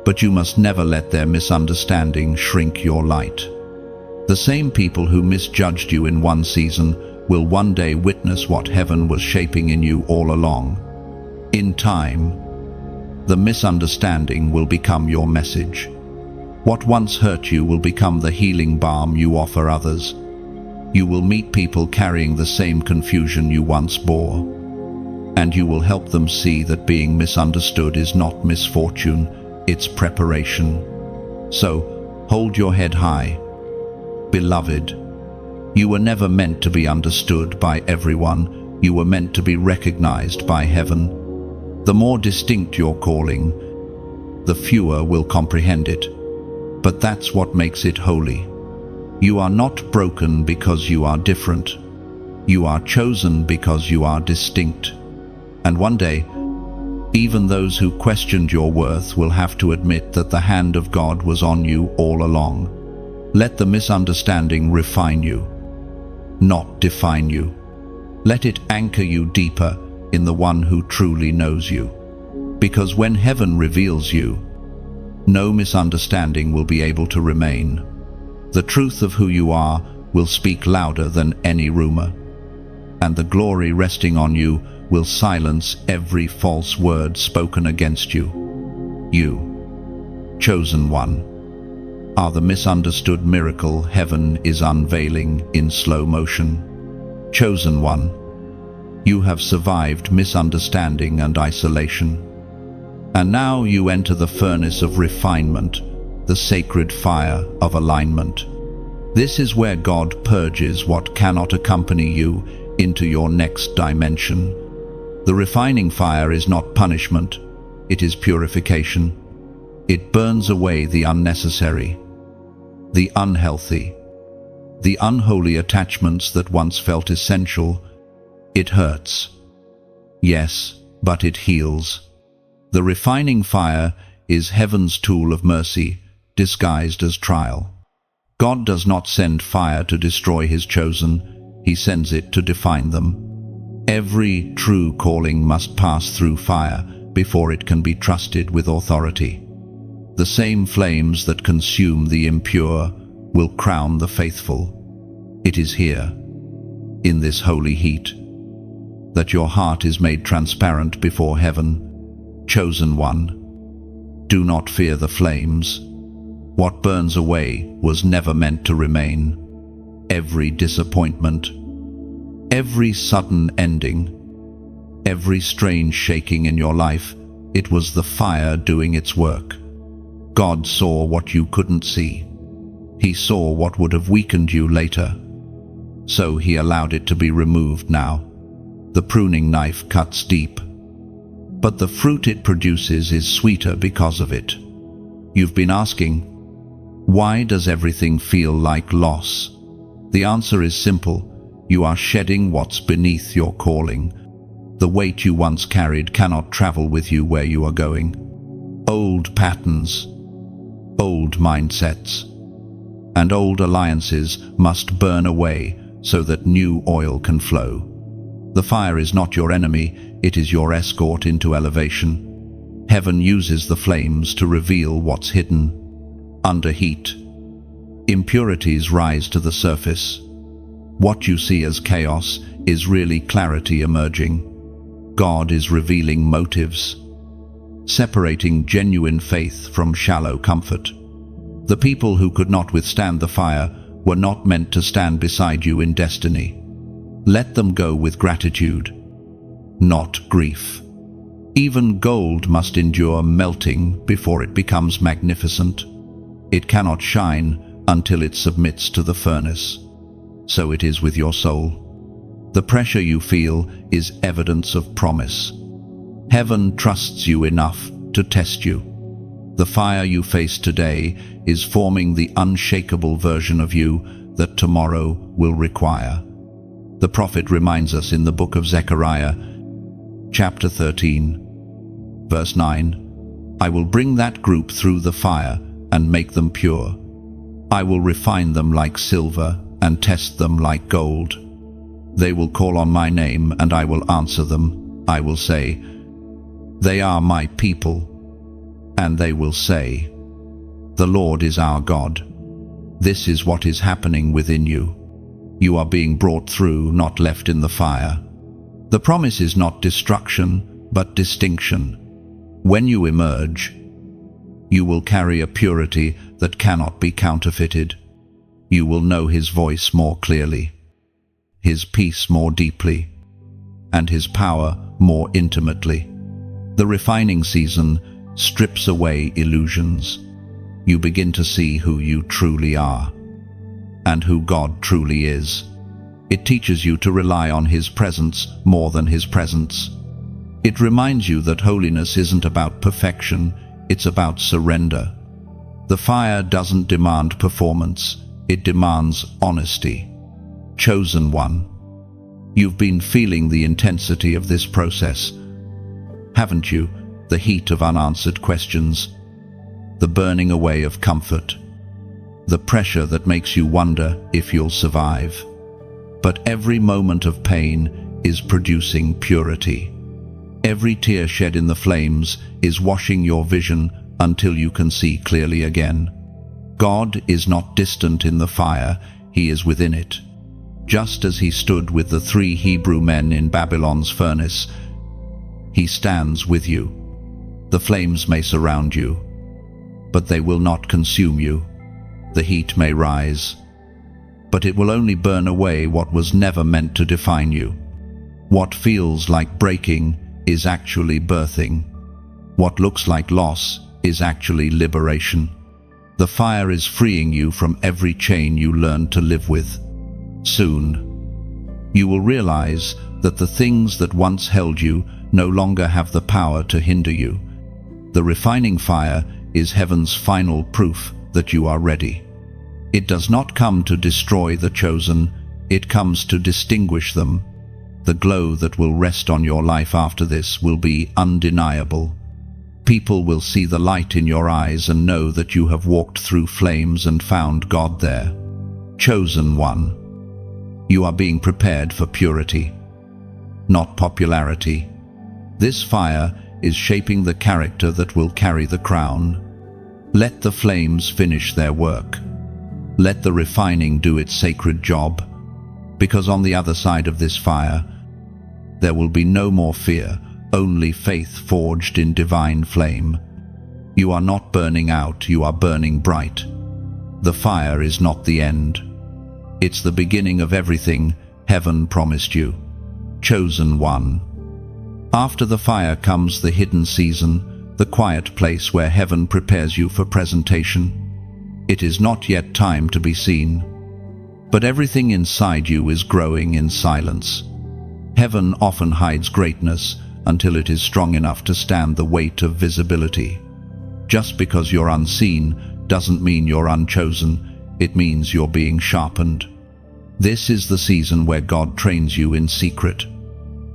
But you must never let their misunderstanding shrink your light. The same people who misjudged you in one season will one day witness what heaven was shaping in you all along. In time, the misunderstanding will become your message. What once hurt you will become the healing balm you offer others. You will meet people carrying the same confusion you once bore, and you will help them see that being misunderstood is not misfortune, it's preparation. So, hold your head high. Beloved, you were never meant to be understood by everyone. You were meant to be recognized by heaven. The more distinct your calling, the fewer will comprehend it. But that's what makes it holy. You are not broken because you are different. You are chosen because you are distinct. And one day, even those who questioned your worth will have to admit that the hand of God was on you all along. Let the misunderstanding refine you, not define you. Let it anchor you deeper in the one who truly knows you. Because when heaven reveals you, no misunderstanding will be able to remain. The truth of who you are will speak louder than any rumor, and the glory resting on you will silence every false word spoken against you. You, chosen one, are the misunderstood miracle heaven is unveiling in slow motion. Chosen one, you have survived misunderstanding and isolation. And now you enter the furnace of refinement, the sacred fire of alignment. This is where God purges what cannot accompany you into your next dimension. The refining fire is not punishment, it is purification. It burns away the unnecessary, the unhealthy, the unholy attachments that once felt essential. It hurts, yes, but it heals. The refining fire is heaven's tool of mercy, disguised as trial. God does not send fire to destroy his chosen, he sends it to define them. Every true calling must pass through fire before it can be trusted with authority. The same flames that consume the impure will crown the faithful. It is here, in this holy heat, that your heart is made transparent before heaven. Chosen one, do not fear the flames. What burns away was never meant to remain. Every disappointment, every sudden ending, every strange shaking in your life, it was the fire doing its work. God saw what you couldn't see. He saw what would have weakened you later. So he allowed it to be removed now. The pruning knife cuts deep, but the fruit it produces is sweeter because of it. You've been asking, why does everything feel like loss? The answer is simple. You are shedding what's beneath your calling. The weight you once carried cannot travel with you where you are going. Old patterns, old mindsets, and old alliances must burn away so that new oil can flow. The fire is not your enemy, it is your escort into elevation. Heaven uses the flames to reveal what's hidden. Under heat, impurities rise to the surface. What you see as chaos is really clarity emerging. God is revealing motives, separating genuine faith from shallow comfort. The people who could not withstand the fire were not meant to stand beside you in destiny. Let them go with gratitude, not grief. Even gold must endure melting before it becomes magnificent. It cannot shine until it submits to the furnace. So it is with your soul. The pressure you feel is evidence of promise. Heaven trusts you enough to test you. The fire you face today is forming the unshakable version of you that tomorrow will require. The prophet reminds us in the book of Zechariah, chapter 13, verse 9, I will bring that group through the fire and make them pure. I will refine them like silver and test them like gold. They will call on my name and I will answer them. I will say, they are my people. And they will say, the Lord is our God. This is what is happening within you. You are being brought through, not left in the fire. The promise is not destruction, but distinction. When you emerge, you will carry a purity that cannot be counterfeited. You will know His voice more clearly, His peace more deeply, and His power more intimately. The refining season strips away illusions. You begin to see who you truly are and who God truly is. It teaches you to rely on His presence more than His presence. It reminds you that holiness isn't about perfection, it's about surrender. The fire doesn't demand performance, it demands honesty. Chosen one, you've been feeling the intensity of this process, haven't you? The heat of unanswered questions, the burning away of comfort, the pressure that makes you wonder if you'll survive. But every moment of pain is producing purity. Every tear shed in the flames is washing your vision until you can see clearly again. God is not distant in the fire, He is within it. Just as He stood with the 3 Hebrew men in Babylon's furnace, He stands with you. The flames may surround you, but they will not consume you. The heat may rise, but it will only burn away what was never meant to define you. What feels like breaking is actually birthing. What looks like loss is actually liberation. The fire is freeing you from every chain you learned to live with. Soon, you will realize that the things that once held you no longer have the power to hinder you. The refining fire is heaven's final proof that you are ready. It does not come to destroy the chosen, it comes to distinguish them. The glow that will rest on your life after this will be undeniable. People will see the light in your eyes and know that you have walked through flames and found God there. Chosen one, you are being prepared for purity, not popularity. This fire is shaping the character that will carry the crown. Let the flames finish their work. Let the refining do its sacred job, because on the other side of this fire, there will be no more fear, only faith forged in divine flame. You are not burning out, you are burning bright. The fire is not the end. It's the beginning of everything heaven promised you. Chosen one. After the fire comes the hidden season, the quiet place where heaven prepares you for presentation. It is not yet time to be seen, but everything inside you is growing in silence. Heaven often hides greatness until it is strong enough to stand the weight of visibility. Just because you're unseen doesn't mean you're unchosen, it means you're being sharpened. This is the season where God trains you in secret.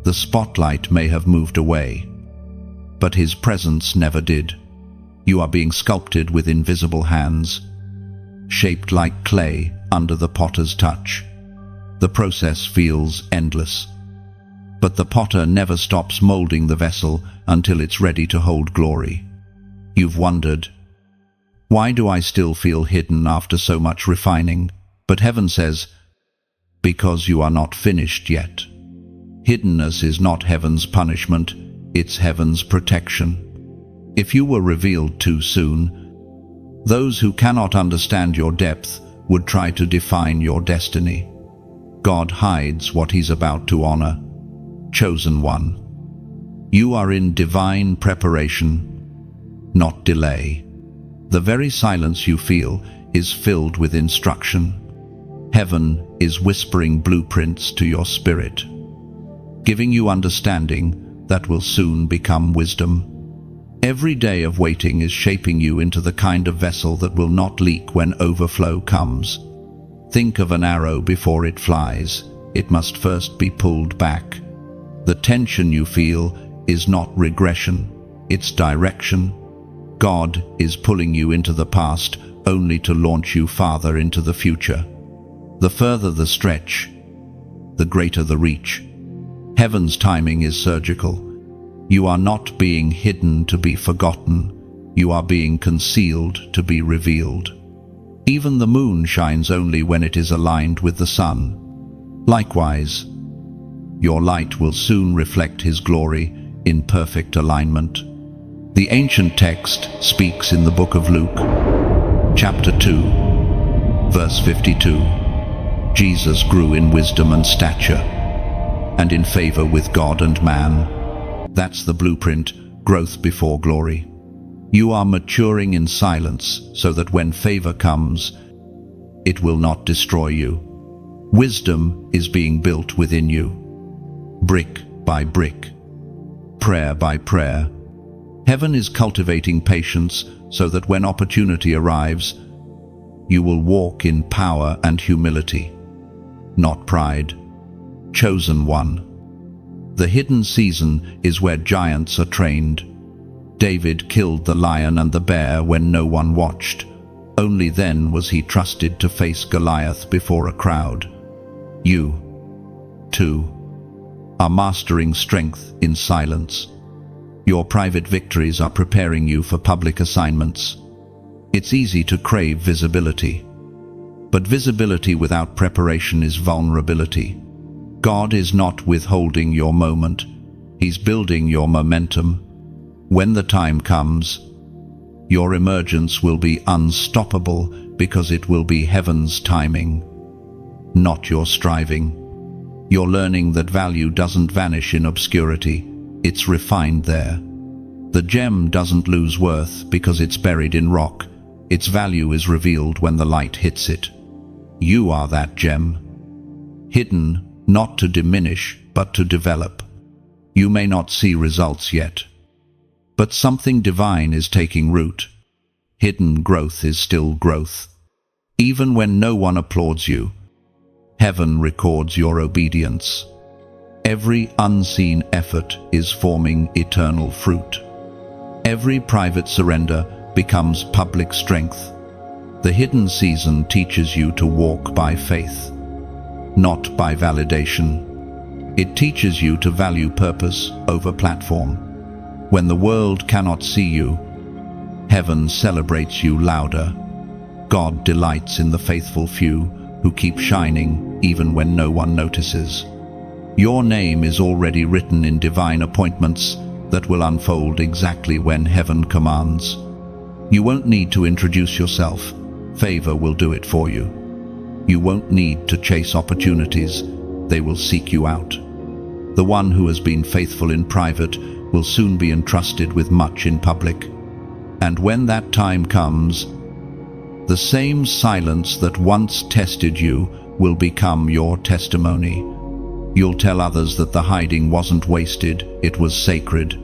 The spotlight may have moved away, but His presence never did. You are being sculpted with invisible hands, shaped like clay under the potter's touch. The process feels endless, but the potter never stops molding the vessel until it's ready to hold glory. You've wondered, why do I still feel hidden after so much refining? But heaven says, because you are not finished yet. Hiddenness is not heaven's punishment, it's heaven's protection. If you were revealed too soon, those who cannot understand your depth would try to define your destiny. God hides what He's about to honor. Chosen one, you are in divine preparation, not delay. The very silence you feel is filled with instruction. Heaven is whispering blueprints to your spirit, giving you understanding that will soon become wisdom. Every day of waiting is shaping you into the kind of vessel that will not leak when overflow comes. Think of an arrow before it flies. It must first be pulled back. The tension you feel is not regression, it's direction. God is pulling you into the past only to launch you farther into the future. The further the stretch, the greater the reach. Heaven's timing is surgical. You are not being hidden to be forgotten. You are being concealed to be revealed. Even the moon shines only when it is aligned with the sun. Likewise, your light will soon reflect His glory in perfect alignment. The ancient text speaks in the book of Luke, chapter 2, verse 52. Jesus grew in wisdom and stature, and in favor with God and man. That's the blueprint, growth before glory. You are maturing in silence so that when favor comes, it will not destroy you. Wisdom is being built within you, brick by brick, prayer by prayer. Heaven is cultivating patience so that when opportunity arrives, you will walk in power and humility, not pride. Chosen one. The hidden season is where giants are trained. David killed the lion and the bear when no one watched. Only then was he trusted to face Goliath before a crowd. You, too, are mastering strength in silence. Your private victories are preparing you for public assignments. It's easy to crave visibility, but visibility without preparation is vulnerability. God is not withholding your moment. He's building your momentum. When the time comes, your emergence will be unstoppable because it will be heaven's timing, not your striving. You're learning that value doesn't vanish in obscurity. It's refined there. The gem doesn't lose worth because it's buried in rock. Its value is revealed when the light hits it. You are that gem, hidden not to diminish but to develop. You may not see results yet, but something divine is taking root. Hidden growth is still growth. Even when no one applauds you, heaven records your obedience. Every unseen effort is forming eternal fruit. Every private surrender becomes public strength. The hidden season teaches you to walk by faith, not by validation. It teaches you to value purpose over platform. When the world cannot see you, heaven celebrates you louder. God delights in the faithful few who keep shining even when no one notices. Your name is already written in divine appointments that will unfold exactly when heaven commands. You won't need to introduce yourself. Favor will do it for you. You won't need to chase opportunities. They will seek you out. The one who has been faithful in private will soon be entrusted with much in public. And when that time comes, the same silence that once tested you will become your testimony. You'll tell others that the hiding wasn't wasted, it was sacred.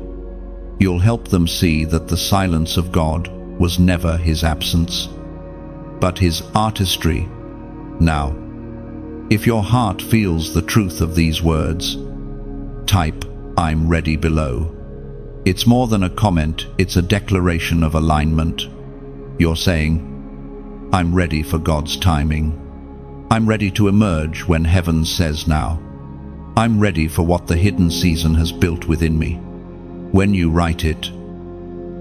You'll help them see that the silence of God was never His absence, but His artistry. Now, if your heart feels the truth of these words, type "I'm ready" below. It's more than a comment, it's a declaration of alignment. You're saying, I'm ready for God's timing. I'm ready to emerge when heaven says now. I'm ready for what the hidden season has built within me. When you write it,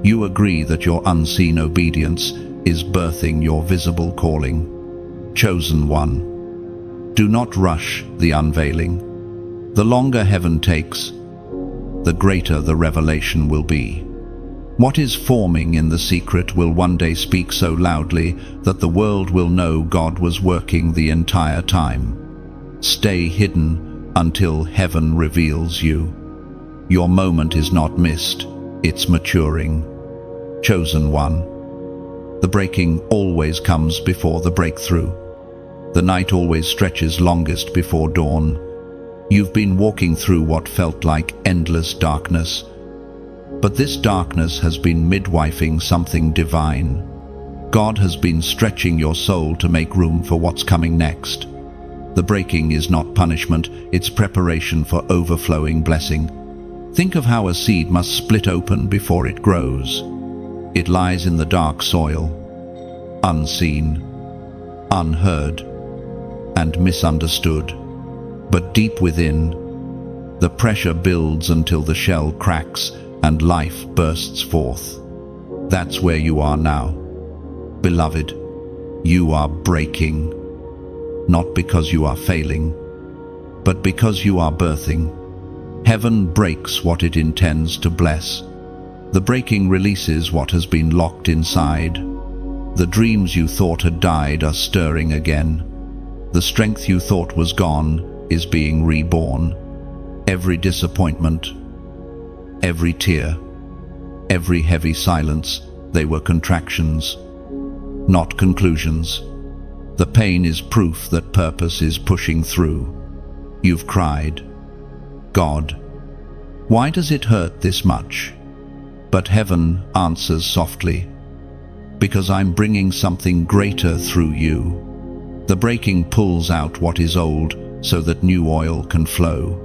you agree that your unseen obedience is birthing your visible calling. Chosen one. Do not rush the unveiling. The longer heaven takes, the greater the revelation will be. What is forming in the secret will one day speak so loudly that the world will know God was working the entire time. Stay hidden until heaven reveals you. Your moment is not missed, it's maturing. Chosen one. The breaking always comes before the breakthrough. The night always stretches longest before dawn. You've been walking through what felt like endless darkness, but this darkness has been midwifing something divine. God has been stretching your soul to make room for what's coming next. The breaking is not punishment, it's preparation for overflowing blessing. Think of how a seed must split open before it grows. It lies in the dark soil, unseen, unheard, and misunderstood. But deep within, the pressure builds until the shell cracks and life bursts forth. That's where you are now. Beloved, you are breaking, not because you are failing, but because you are birthing. Heaven breaks what it intends to bless. The breaking releases what has been locked inside. The dreams you thought had died are stirring again. The strength you thought was gone is being reborn. Every disappointment, every tear, every heavy silence, they were contractions, not conclusions. The pain is proof that purpose is pushing through. You've cried, God, why does it hurt this much? But heaven answers softly, because I'm bringing something greater through you. The breaking pulls out what is old so that new oil can flow.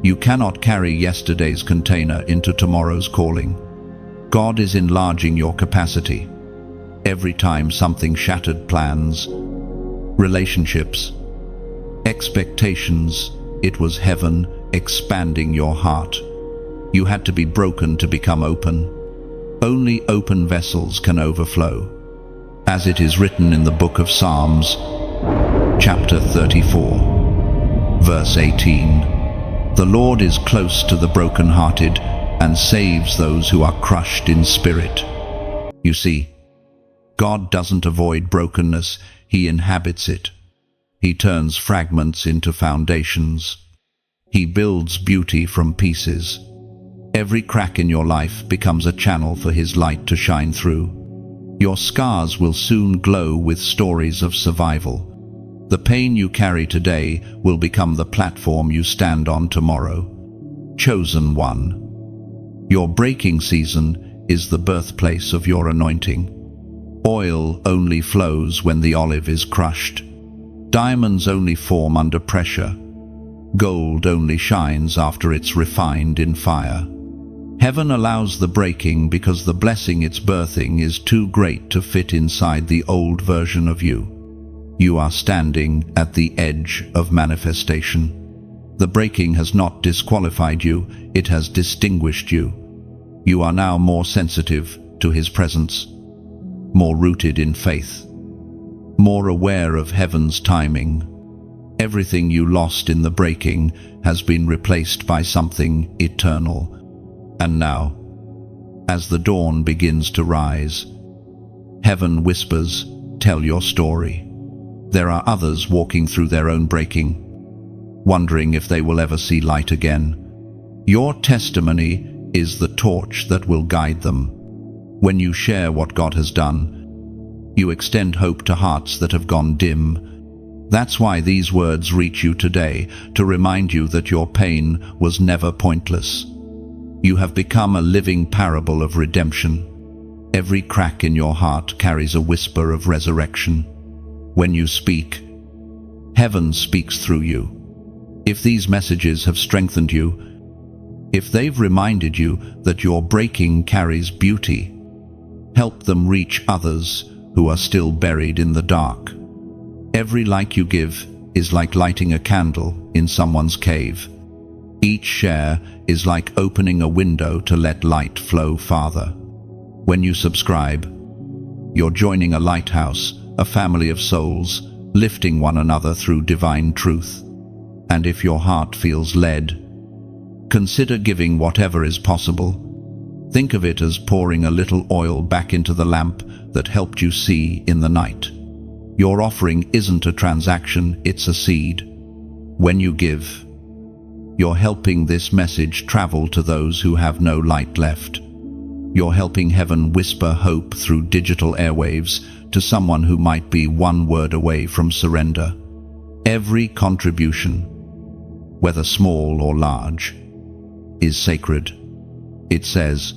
You cannot carry yesterday's container into tomorrow's calling. God is enlarging your capacity. Every time something shattered plans, relationships, expectations, it was heaven expanding your heart. You had to be broken to become open. Only open vessels can overflow. As it is written in the book of Psalms, chapter 34, verse 18, the Lord is close to the brokenhearted and saves those who are crushed in spirit. You see, God doesn't avoid brokenness, He inhabits it. He turns fragments into foundations. He builds beauty from pieces. Every crack in your life becomes a channel for His light to shine through. Your scars will soon glow with stories of survival. The pain you carry today will become the platform you stand on tomorrow. Chosen one. Your breaking season is the birthplace of your anointing. Oil only flows when the olive is crushed. Diamonds only form under pressure. Gold only shines after it's refined in fire. Heaven allows the breaking because the blessing it's birthing is too great to fit inside the old version of you. You are standing at the edge of manifestation. The breaking has not disqualified you, it has distinguished you. You are now more sensitive to His presence, more rooted in faith, more aware of heaven's timing. Everything you lost in the breaking has been replaced by something eternal. And now, as the dawn begins to rise, heaven whispers, tell your story. There are others walking through their own breaking, wondering if they will ever see light again. Your testimony is the torch that will guide them. When you share what God has done, you extend hope to hearts that have gone dim. That's why these words reach you today, to remind you that your pain was never pointless. You have become a living parable of redemption. Every crack in your heart carries a whisper of resurrection. When you speak, heaven speaks through you. If these messages have strengthened you, if they've reminded you that your breaking carries beauty, help them reach others who are still buried in the dark. Every like you give is like lighting a candle in someone's cave. Each share is like opening a window to let light flow farther. When you subscribe, you're joining a lighthouse, a family of souls, lifting one another through divine truth. And if your heart feels led, consider giving whatever is possible. Think of it as pouring a little oil back into the lamp that helped you see in the night. Your offering isn't a transaction, it's a seed. When you give, you're helping this message travel to those who have no light left. You're helping heaven whisper hope through digital airwaves to someone who might be one word away from surrender. Every contribution, whether small or large, is sacred. It says,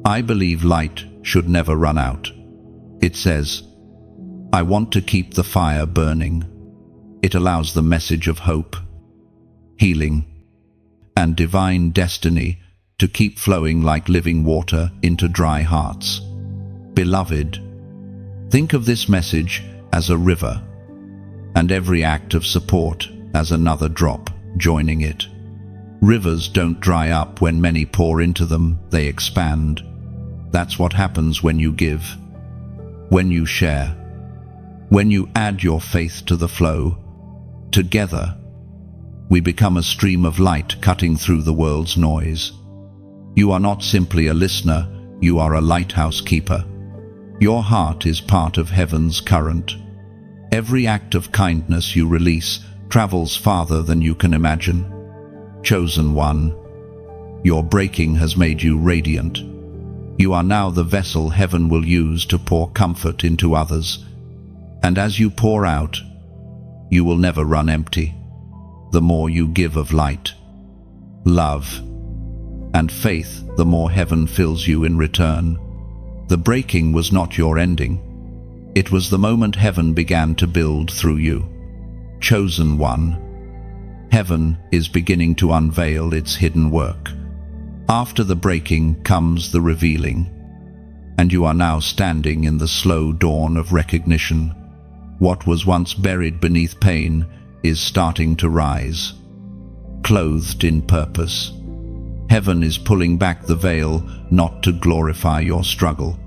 I believe light should never run out. It says, I want to keep the fire burning. It allows the message of hope, healing, and divine destiny to keep flowing like living water into dry hearts. Beloved, think of this message as a river, and every act of support as another drop joining it. Rivers don't dry up when many pour into them, they expand. That's what happens when you give, when you share, when you add your faith to the flow. Together, we become a stream of light cutting through the world's noise. You are not simply a listener, you are a lighthouse keeper. Your heart is part of heaven's current. Every act of kindness you release travels farther than you can imagine. Chosen one, your breaking has made you radiant. You are now the vessel heaven will use to pour comfort into others. And as you pour out, you will never run empty. The more you give of light, love, and faith, the more heaven fills you in return. The breaking was not your ending. It was the moment heaven began to build through you. Chosen one, heaven is beginning to unveil its hidden work. After the breaking comes the revealing, and you are now standing in the slow dawn of recognition. What was once buried beneath pain is starting to rise, clothed in purpose. Heaven is pulling back the veil not to glorify your struggle,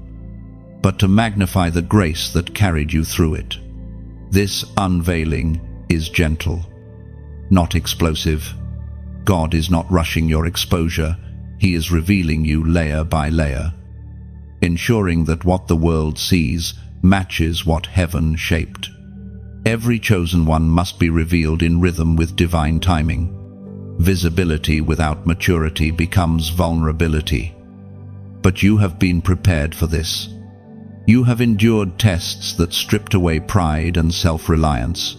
but to magnify the grace that carried you through it. This unveiling is gentle, not explosive. God is not rushing your exposure, He is revealing you layer by layer, ensuring that what the world sees matches what heaven shaped. Every chosen one must be revealed in rhythm with divine timing. Visibility without maturity becomes vulnerability. But you have been prepared for this. You have endured tests that stripped away pride and self-reliance.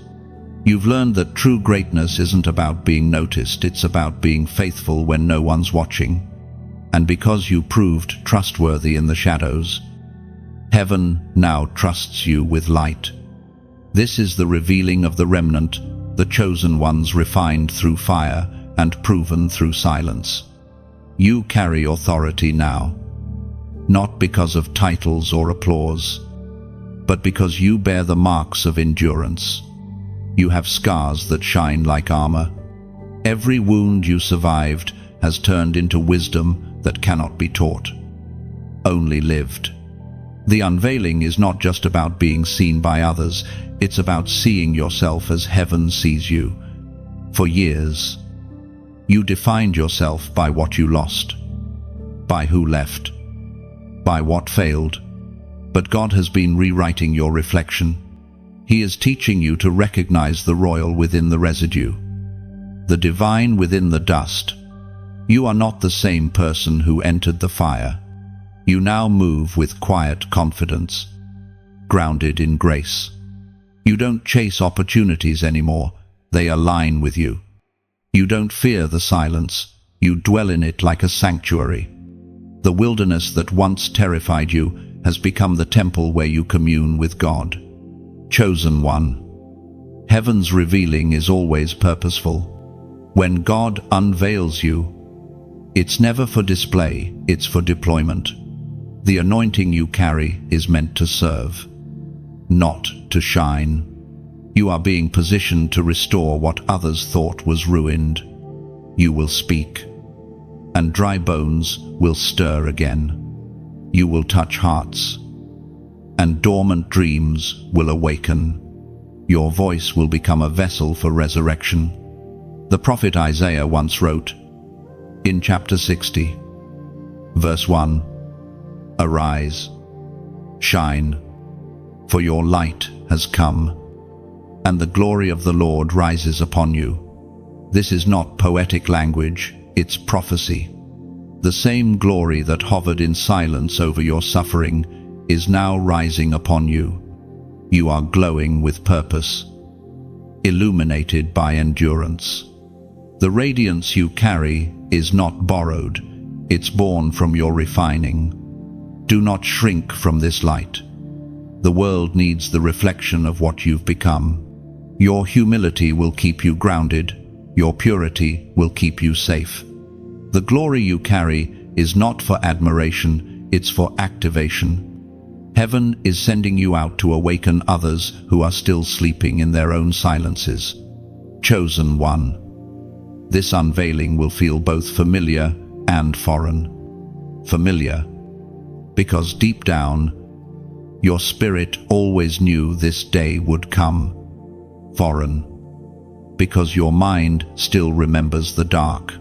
You've learned that true greatness isn't about being noticed, it's about being faithful when no one's watching. And because you proved trustworthy in the shadows, heaven now trusts you with light. This is the revealing of the remnant, the chosen ones refined through fire and proven through silence. You carry authority now, not because of titles or applause, but because you bear the marks of endurance. You have scars that shine like armor. Every wound you survived has turned into wisdom that cannot be taught, only lived. The unveiling is not just about being seen by others, it's about seeing yourself as heaven sees you. For years, you defined yourself by what you lost, by who left, by what failed. But God has been rewriting your reflection. He is teaching you to recognize the royal within the residue, the divine within the dust. You are not the same person who entered the fire. You now move with quiet confidence, grounded in grace. You don't chase opportunities anymore, they align with you. You don't fear the silence, you dwell in it like a sanctuary. The wilderness that once terrified you has become the temple where you commune with God. Chosen one, heaven's revealing is always purposeful. When God unveils you, it's never for display, it's for deployment. The anointing you carry is meant to serve, not to shine. You are being positioned to restore what others thought was ruined. You will speak, and dry bones will stir again. You will touch hearts, and dormant dreams will awaken. Your voice will become a vessel for resurrection. The prophet Isaiah once wrote, in chapter 60, verse 1, "Arise, shine, for your light has come, and the glory of the Lord rises upon you." This is not poetic language, it's prophecy. The same glory that hovered in silence over your suffering is now rising upon you. You are glowing with purpose, illuminated by endurance. The radiance you carry is not borrowed, it's born from your refining. Do not shrink from this light. The world needs the reflection of what you've become. Your humility will keep you grounded, your purity will keep you safe. The glory you carry is not for admiration, it's for activation. Heaven is sending you out to awaken others who are still sleeping in their own silences. Chosen one. This unveiling will feel both familiar and foreign. Familiar, because deep down, your spirit always knew this day would come. Foreign, because your mind still remembers the dark.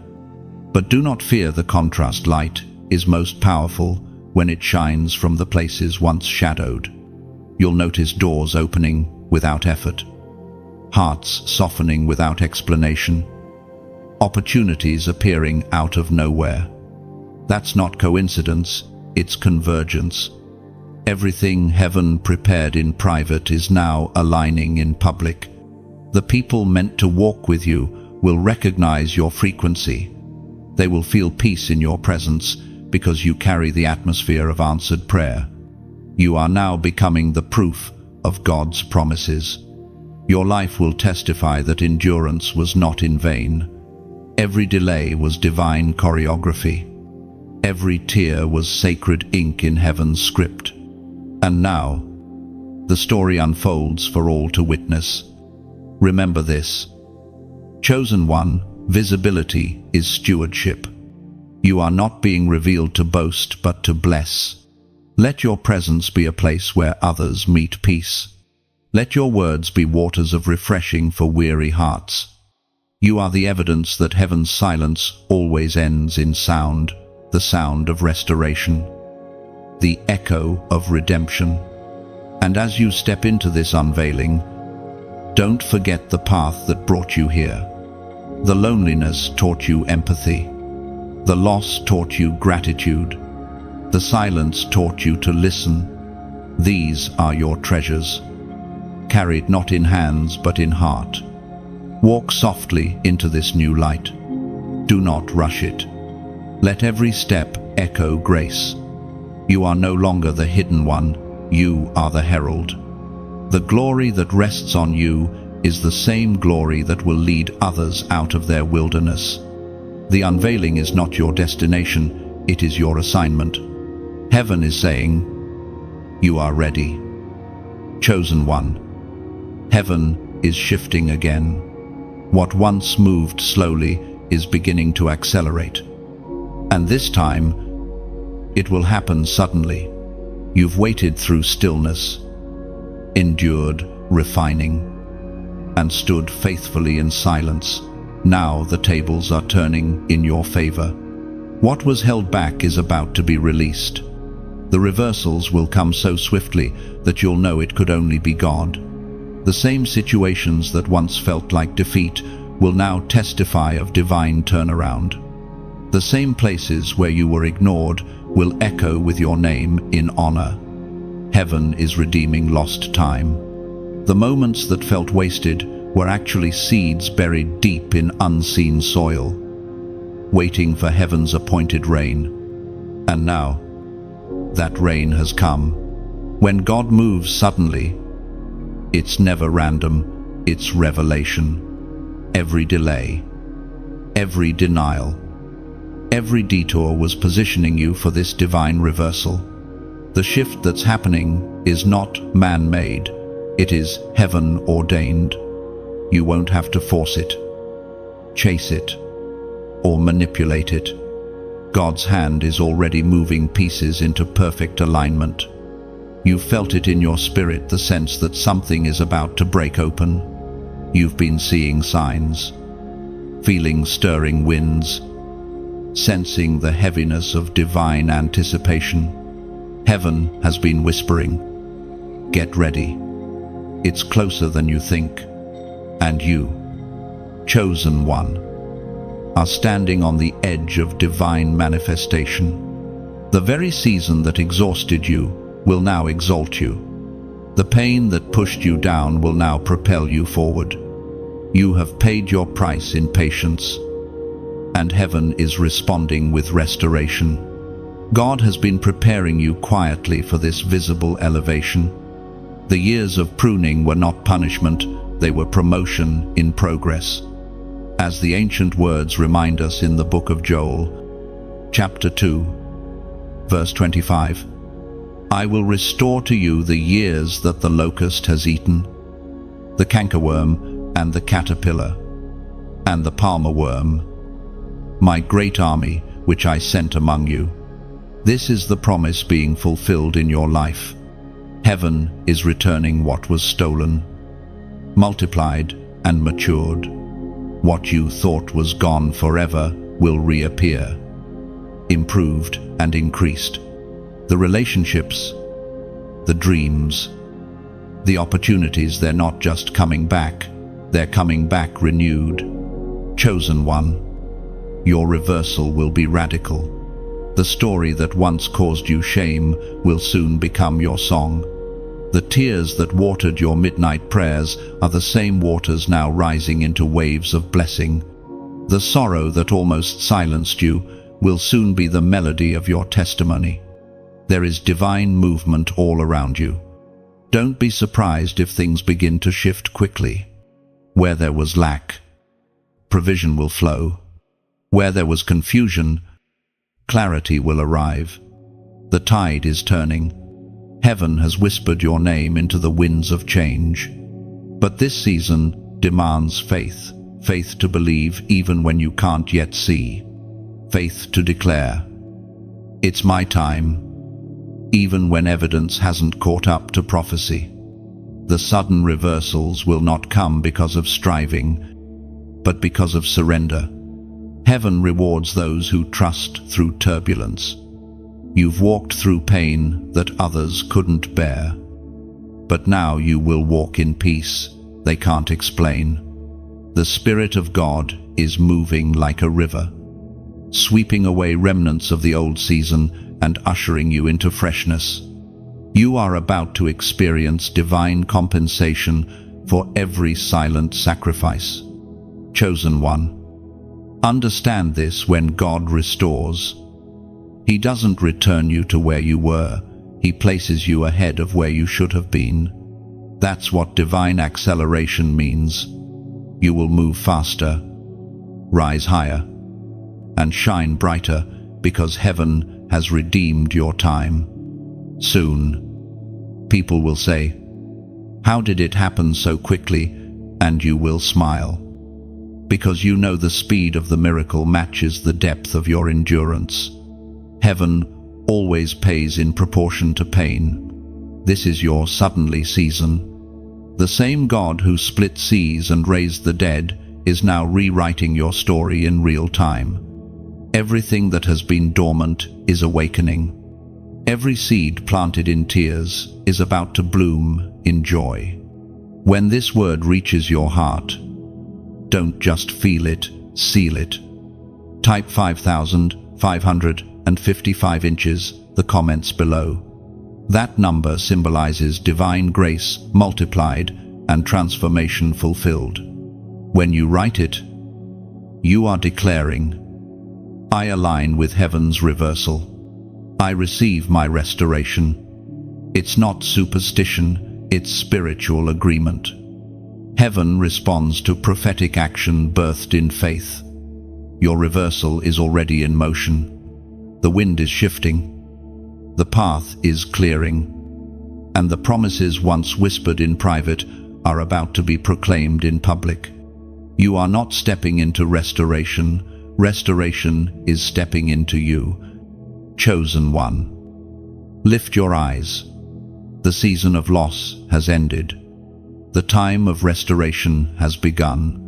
But do not fear the contrast. Light is most powerful when it shines from the places once shadowed. You'll notice doors opening without effort, hearts softening without explanation, opportunities appearing out of nowhere. That's not coincidence, it's convergence. Everything heaven prepared in private is now aligning in public. The people meant to walk with you will recognize your frequency. They will feel peace in your presence because you carry the atmosphere of answered prayer. You are now becoming the proof of God's promises. Your life will testify that endurance was not in vain. Every delay was divine choreography. Every tear was sacred ink in heaven's script. And now, the story unfolds for all to witness. Remember this. Chosen one, visibility is stewardship. You are not being revealed to boast, but to bless. Let your presence be a place where others meet peace. Let your words be waters of refreshing for weary hearts. You are the evidence that heaven's silence always ends in sound, the sound of restoration, the echo of redemption. And as you step into this unveiling, don't forget the path that brought you here. The loneliness taught you empathy. The loss taught you gratitude. The silence taught you to listen. These are your treasures, carried not in hands but in heart. Walk softly into this new light. Do not rush it. Let every step echo grace. You are no longer the hidden one, you are the herald. The glory that rests on you is the same glory that will lead others out of their wilderness. The unveiling is not your destination, it is your assignment. Heaven is saying, you are ready. Chosen one. Heaven is shifting again. What once moved slowly is beginning to accelerate. And this time, it will happen suddenly. You've waited through stillness, endured refining, and stood faithfully in silence. Now the tables are turning in your favor. What was held back is about to be released. The reversals will come so swiftly that you'll know it could only be God. The same situations that once felt like defeat will now testify of divine turnaround. The same places where you were ignored will echo with your name in honor. Heaven is redeeming lost time. The moments that felt wasted were actually seeds buried deep in unseen soil, waiting for heaven's appointed rain. And now, that rain has come. When God moves suddenly, it's never random, it's revelation. Every delay, every denial, every detour was positioning you for this divine reversal. The shift that's happening is not man-made, it is heaven-ordained. You won't have to force it, chase it, or manipulate it. God's hand is already moving pieces into perfect alignment. You've felt it in your spirit, the sense that something is about to break open. You've been seeing signs, feeling stirring winds, sensing the heaviness of divine anticipation. Heaven has been whispering, get ready. It's closer than you think. And you, chosen one, are standing on the edge of divine manifestation. The very season that exhausted you will now exalt you. The pain that pushed you down will now propel you forward. You have paid your price in patience, and heaven is responding with restoration. God has been preparing you quietly for this visible elevation. The years of pruning were not punishment, they were promotion in progress. As the ancient words remind us in the book of Joel, chapter 2, verse 25, I will restore to you the years that the locust has eaten, the cankerworm and the caterpillar, and the palmer worm, my great army which I sent among you. This is the promise being fulfilled in your life. Heaven is returning what was stolen, multiplied and matured. What you thought was gone forever will reappear, improved and increased. The relationships, the dreams, the opportunities, they're not just coming back, they're coming back renewed. Chosen one, your reversal will be radical. The story that once caused you shame will soon become your song. The tears that watered your midnight prayers are the same waters now rising into waves of blessing. The sorrow that almost silenced you will soon be the melody of your testimony. There is divine movement all around you. Don't be surprised if things begin to shift quickly. Where there was lack, provision will flow. Where there was confusion, clarity will arrive. The tide is turning. Heaven has whispered your name into the winds of change. But this season demands faith. Faith to believe even when you can't yet see. Faith to declare, it's my time, even when evidence hasn't caught up to prophecy. The sudden reversals will not come because of striving, but because of surrender. Heaven rewards those who trust through turbulence. You've walked through pain that others couldn't bear, but now you will walk in peace they can't explain. The Spirit of God is moving like a river, sweeping away remnants of the old season and ushering you into freshness. You are about to experience divine compensation for every silent sacrifice. Chosen one, understand this: when God restores, He doesn't return you to where you were. He places you ahead of where you should have been. That's what divine acceleration means. You will move faster, rise higher, and shine brighter because heaven has redeemed your time. Soon, people will say, "How did it happen so quickly?" And you will smile, because you know the speed of the miracle matches the depth of your endurance. Heaven always pays in proportion to pain. This is your suddenly season. The same God who split seas and raised the dead is now rewriting your story in real time. Everything that has been dormant is awakening. Every seed planted in tears is about to bloom in joy. When this word reaches your heart, don't just feel it, seal it. Type 5,555 inches, the comments below. That number symbolizes divine grace multiplied and transformation fulfilled. When you write it, you are declaring, I align with heaven's reversal. I receive my restoration. It's not superstition, it's spiritual agreement. Heaven responds to prophetic action birthed in faith. Your reversal is already in motion. The wind is shifting. The path is clearing. And the promises once whispered in private are about to be proclaimed in public. You are not stepping into restoration. Restoration is stepping into you. Chosen one. Lift your eyes. The season of loss has ended. The time of restoration has begun.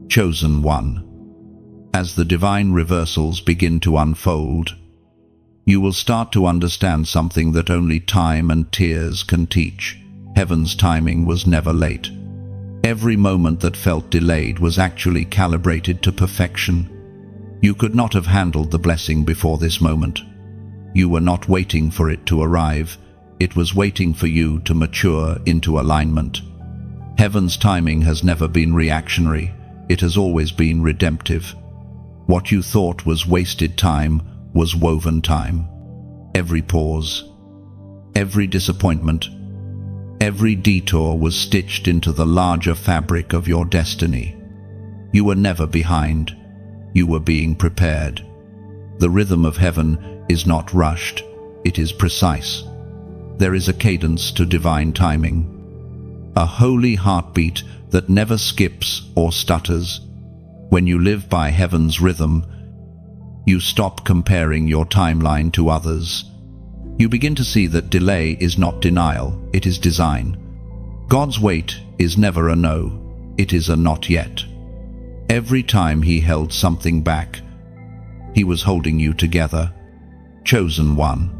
Chosen one. As the divine reversals begin to unfold, you will start to understand something that only time and tears can teach. Heaven's timing was never late. Every moment that felt delayed was actually calibrated to perfection. You could not have handled the blessing before this moment. You were not waiting for it to arrive. It was waiting for you to mature into alignment. Heaven's timing has never been reactionary. It has always been redemptive. What you thought was wasted time was woven time. Every pause, every disappointment, every detour was stitched into the larger fabric of your destiny. You were never behind. You were being prepared. The rhythm of heaven is not rushed, it is precise. There is a cadence to divine timing, a holy heartbeat that never skips or stutters. When you live by heaven's rhythm, you stop comparing your timeline to others. You begin to see that delay is not denial, it is design. God's wait is never a no, it is a not yet. Every time he held something back, he was holding you together. Chosen one.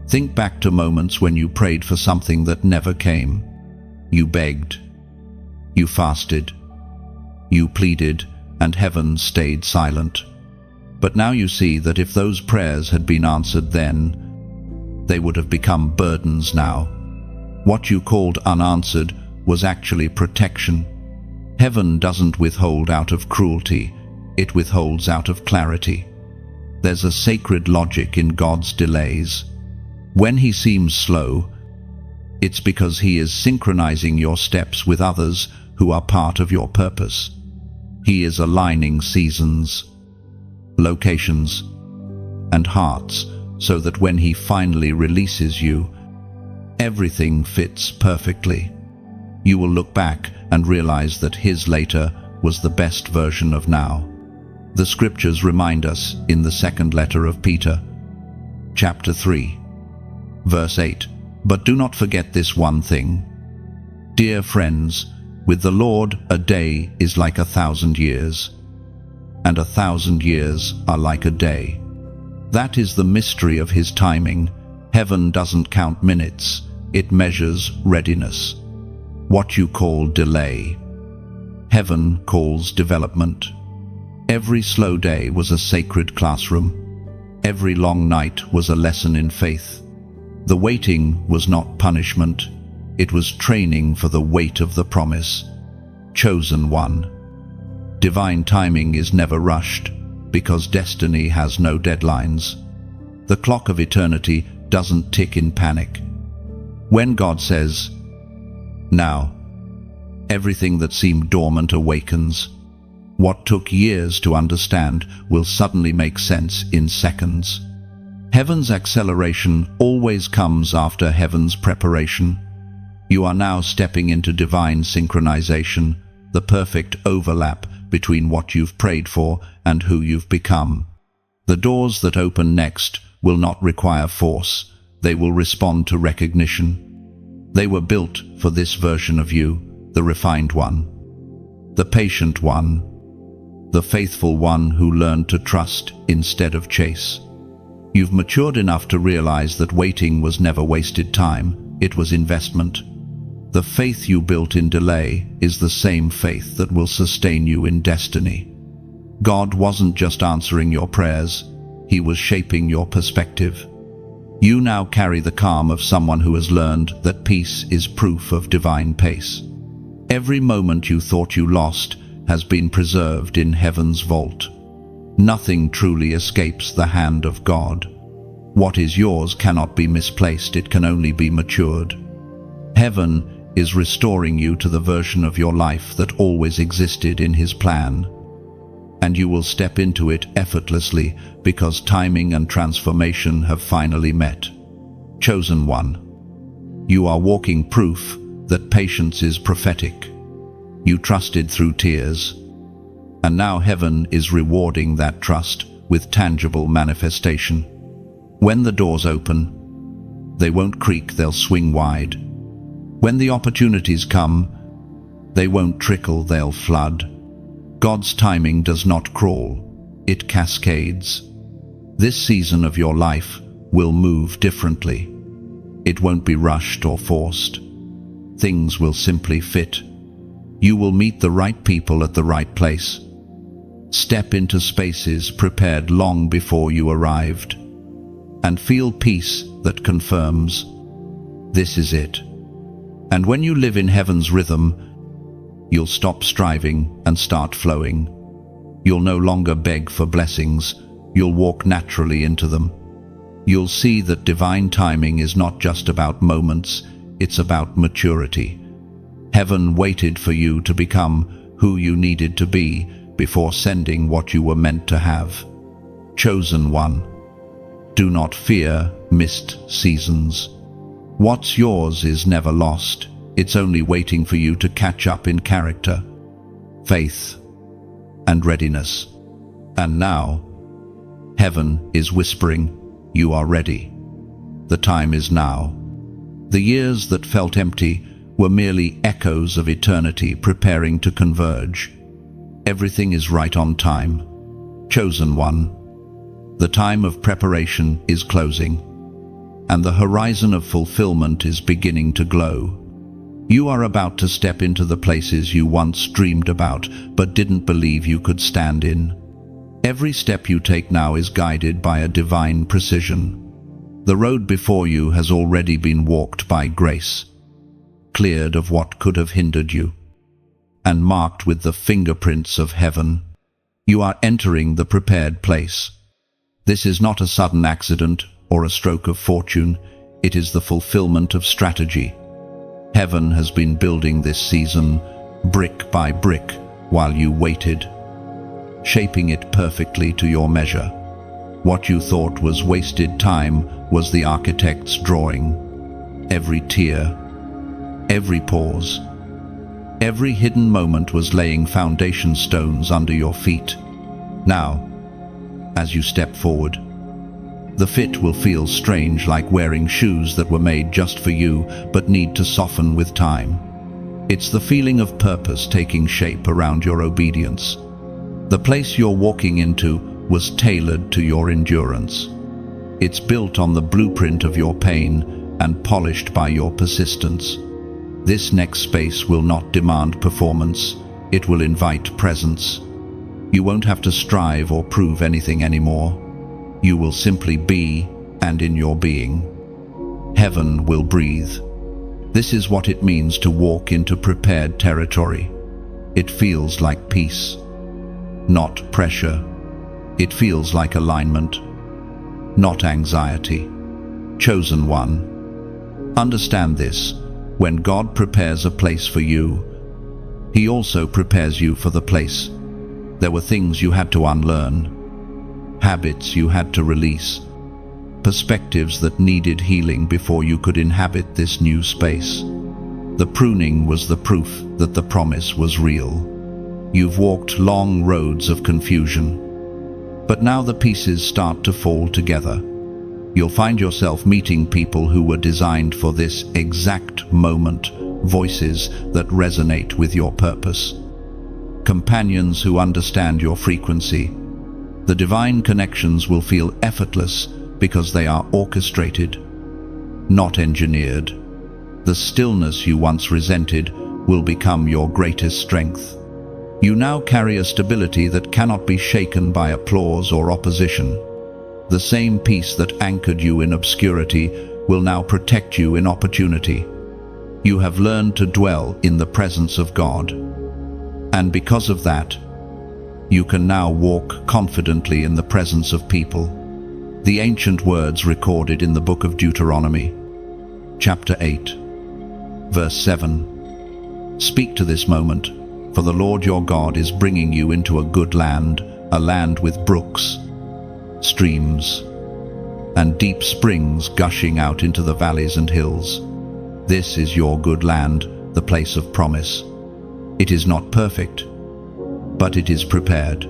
Think back to moments when you prayed for something that never came. You begged, you fasted, you pleaded, and heaven stayed silent. But now you see that if those prayers had been answered then, they would have become burdens now. What you called unanswered was actually protection. Heaven doesn't withhold out of cruelty, it withholds out of clarity. There's a sacred logic in God's delays. When he seems slow, it's because he is synchronizing your steps with others who are part of your purpose. He is aligning seasons, locations, and hearts so that when he finally releases you, everything fits perfectly. You will look back and realize that his later was the best version of now. The scriptures remind us in the second letter of Peter, chapter 3, verse 8, "But do not forget this one thing. Dear friends, with the Lord a day is like 1,000 years, and 1,000 years are like a day." That is the mystery of his timing. Heaven doesn't count minutes, it measures readiness. What you call delay, heaven calls development. Every slow day was a sacred classroom. Every long night was a lesson in faith. The waiting was not punishment, it was training for the weight of the promise. Chosen one. Divine timing is never rushed, because destiny has no deadlines. The clock of eternity doesn't tick in panic. When God says, "Now," everything that seemed dormant awakens. What took years to understand will suddenly make sense in seconds. Heaven's acceleration always comes after heaven's preparation. You are now stepping into divine synchronization, the perfect overlap between what you've prayed for and who you've become. The doors that open next will not require force, they will respond to recognition. They were built for this version of you, the refined one, the patient one, the faithful one who learned to trust instead of chase. You've matured enough to realize that waiting was never wasted time, it was investment. The faith you built in delay is the same faith that will sustain you in destiny. God wasn't just answering your prayers, he was shaping your perspective. You now carry the calm of someone who has learned that peace is proof of divine pace. Every moment you thought you lost has been preserved in heaven's vault. Nothing truly escapes the hand of God. What is yours cannot be misplaced, it can only be matured. Heaven is restoring you to the version of your life that always existed in his plan. And you will step into it effortlessly because timing and transformation have finally met. Chosen one. You are walking proof that patience is prophetic. You trusted through tears, and now heaven is rewarding that trust with tangible manifestation. When the doors open, they won't creak, they'll swing wide. When the opportunities come, they won't trickle, they'll flood. God's timing does not crawl, it cascades. This season of your life will move differently. It won't be rushed or forced. Things will simply fit. You will meet the right people at the right place. Step into spaces prepared long before you arrived, and feel peace that confirms, this is it. And when you live in heaven's rhythm, you'll stop striving and start flowing. You'll no longer beg for blessings, you'll walk naturally into them. You'll see that divine timing is not just about moments, it's about maturity. Heaven waited for you to become who you needed to be before sending what you were meant to have. Chosen one. Do not fear missed seasons. What's yours is never lost. It's only waiting for you to catch up in character, faith, and readiness. And now, heaven is whispering, you are ready. The time is now. The years that felt empty were merely echoes of eternity preparing to converge. Everything is right on time. Chosen one. The time of preparation is closing, and the horizon of fulfillment is beginning to glow. You are about to step into the places you once dreamed about but didn't believe you could stand in. Every step you take now is guided by a divine precision. The road before you has already been walked by grace, cleared of what could have hindered you, and marked with the fingerprints of heaven. You are entering the prepared place. This is not a sudden accident or a stroke of fortune. It is the fulfillment of strategy. Heaven has been building this season, brick by brick, while you waited, shaping it perfectly to your measure. What you thought was wasted time was the architect's drawing. Every tear, every pause, every hidden moment was laying foundation stones under your feet. Now, as you step forward, the fit will feel strange, like wearing shoes that were made just for you but need to soften with time. It's the feeling of purpose taking shape around your obedience. The place you're walking into was tailored to your endurance. It's built on the blueprint of your pain and polished by your persistence. This next space will not demand performance. It will invite presence. You won't have to strive or prove anything anymore. You will simply be, and in your being, heaven will breathe. This is what it means to walk into prepared territory. It feels like peace, not pressure. It feels like alignment, not anxiety. Chosen one. Understand this. When God prepares a place for you, He also prepares you for the place. There were things you had to unlearn, habits you had to release, perspectives that needed healing before you could inhabit this new space. The pruning was the proof that the promise was real. You've walked long roads of confusion, but now the pieces start to fall together. You'll find yourself meeting people who were designed for this exact moment, voices that resonate with your purpose, companions who understand your frequency. The divine connections will feel effortless because they are orchestrated, not engineered. The stillness you once resented will become your greatest strength. You now carry a stability that cannot be shaken by applause or opposition. The same peace that anchored you in obscurity will now protect you in opportunity. You have learned to dwell in the presence of God. And because of that, you can now walk confidently in the presence of people. The ancient words recorded in the book of Deuteronomy, chapter 8, verse 7. Speak to this moment, for the Lord your God is bringing you into a good land, a land with brooks, streams, and deep springs gushing out into the valleys and hills. This is your good land, the place of promise. It is not perfect, but it is prepared.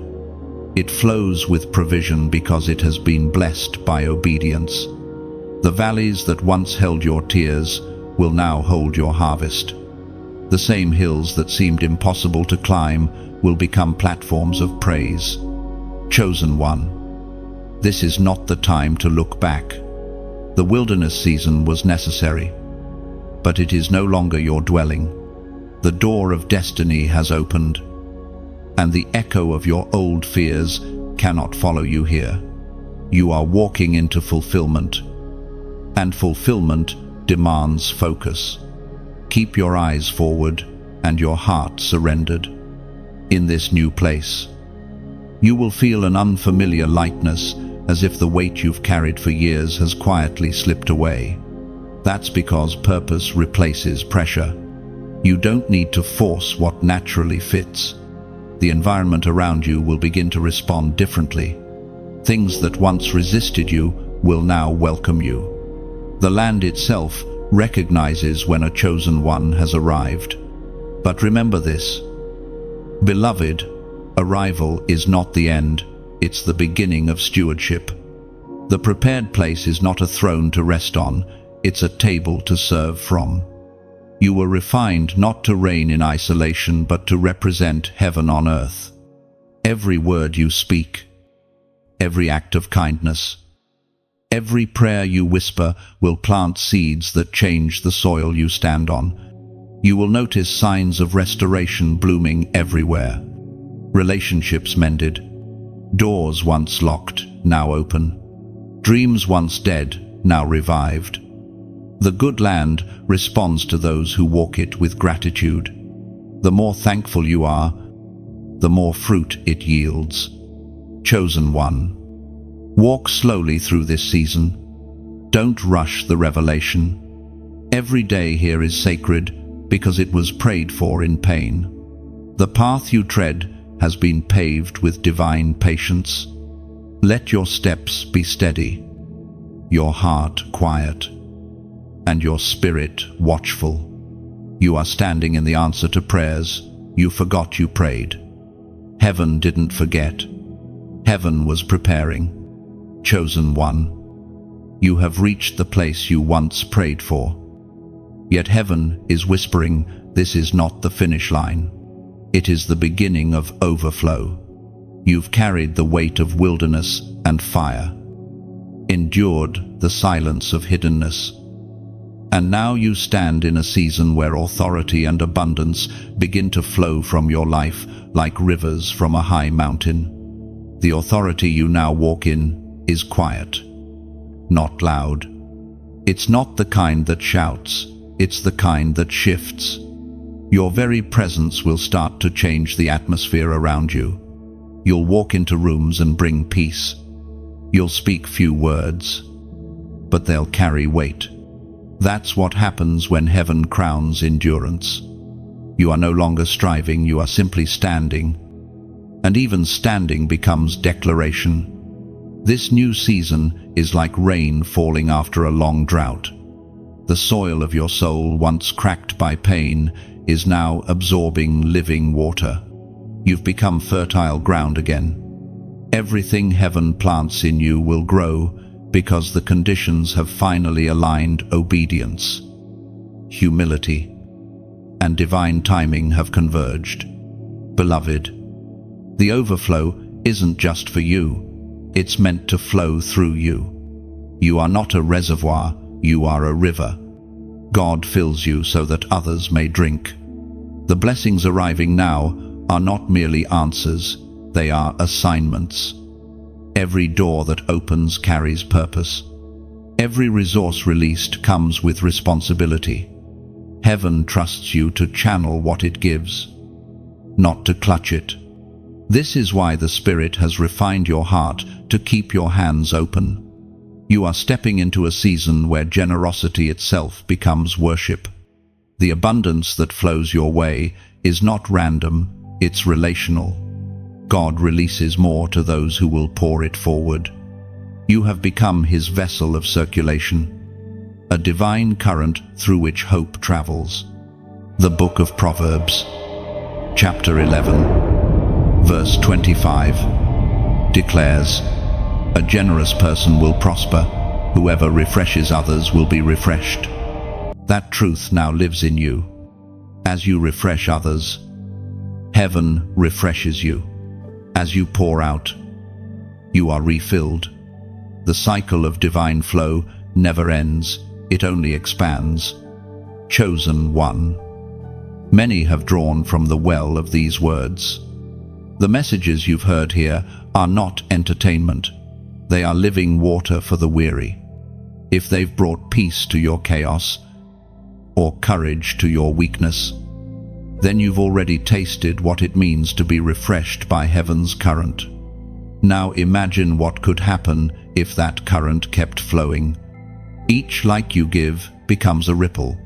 It flows with provision because it has been blessed by obedience. The valleys that once held your tears will now hold your harvest. The same hills that seemed impossible to climb will become platforms of praise. Chosen one. This is not the time to look back. The wilderness season was necessary, but it is no longer your dwelling. The door of destiny has opened, and the echo of your old fears cannot follow you here. You are walking into fulfillment, and fulfillment demands focus. Keep your eyes forward and your heart surrendered. In this new place, you will feel an unfamiliar lightness, as if the weight you've carried for years has quietly slipped away. That's because purpose replaces pressure. You don't need to force what naturally fits. The environment around you will begin to respond differently. Things that once resisted you will now welcome you. The land itself recognizes when a chosen one has arrived. But remember this, beloved, arrival is not the end, it's the beginning of stewardship. The prepared place is not a throne to rest on, it's a table to serve from. You were refined not to reign in isolation, but to represent heaven on earth. Every word you speak, every act of kindness, every prayer you whisper will plant seeds that change the soil you stand on. You will notice signs of restoration blooming everywhere. Relationships mended, doors once locked, now open, dreams once dead, now revived. The good land responds to those who walk it with gratitude. The more thankful you are, the more fruit it yields. Chosen one, walk slowly through this season. Don't rush the revelation. Every day here is sacred because it was prayed for in pain. The path you tread has been paved with divine patience. Let your steps be steady, your heart quiet, and your spirit watchful. You are standing in the answer to prayers you forgot you prayed. Heaven didn't forget. Heaven was preparing. Chosen one, you have reached the place you once prayed for. Yet heaven is whispering, this is not the finish line. It is the beginning of overflow. You've carried the weight of wilderness and fire, endured the silence of hiddenness, and now you stand in a season where authority and abundance begin to flow from your life like rivers from a high mountain. The authority you now walk in is quiet, not loud. It's not the kind that shouts, it's the kind that shifts. Your very presence will start to change the atmosphere around you. You'll walk into rooms and bring peace. You'll speak few words, but they'll carry weight. That's what happens when heaven crowns endurance. You are no longer striving, you are simply standing. And even standing becomes declaration. This new season is like rain falling after a long drought. The soil of your soul, once cracked by pain, is now absorbing living water. You've become fertile ground again. Everything heaven plants in you will grow because the conditions have finally aligned. Obedience, humility, and divine timing have converged. Beloved, the overflow isn't just for you, it's meant to flow through you. You are not a reservoir, you are a river. God fills you so that others may drink. The blessings arriving now are not merely answers, they are assignments. Every door that opens carries purpose. Every resource released comes with responsibility. Heaven trusts you to channel what it gives, not to clutch it. This is why the Spirit has refined your heart to keep your hands open. You are stepping into a season where generosity itself becomes worship. The abundance that flows your way is not random, it's relational. God releases more to those who will pour it forward. You have become His vessel of circulation, a divine current through which hope travels. The Book of Proverbs, chapter 11, verse 25, declares, "A generous person will prosper. Whoever refreshes others will be refreshed." That truth now lives in you. As you refresh others, heaven refreshes you. As you pour out, you are refilled. The cycle of divine flow never ends, it only expands. Chosen one. Many have drawn from the well of these words. The messages you've heard here are not entertainment. They are living water for the weary. If they've brought peace to your chaos, or courage to your weakness, then you've already tasted what it means to be refreshed by heaven's current. Now imagine what could happen if that current kept flowing. Each like you give becomes a ripple.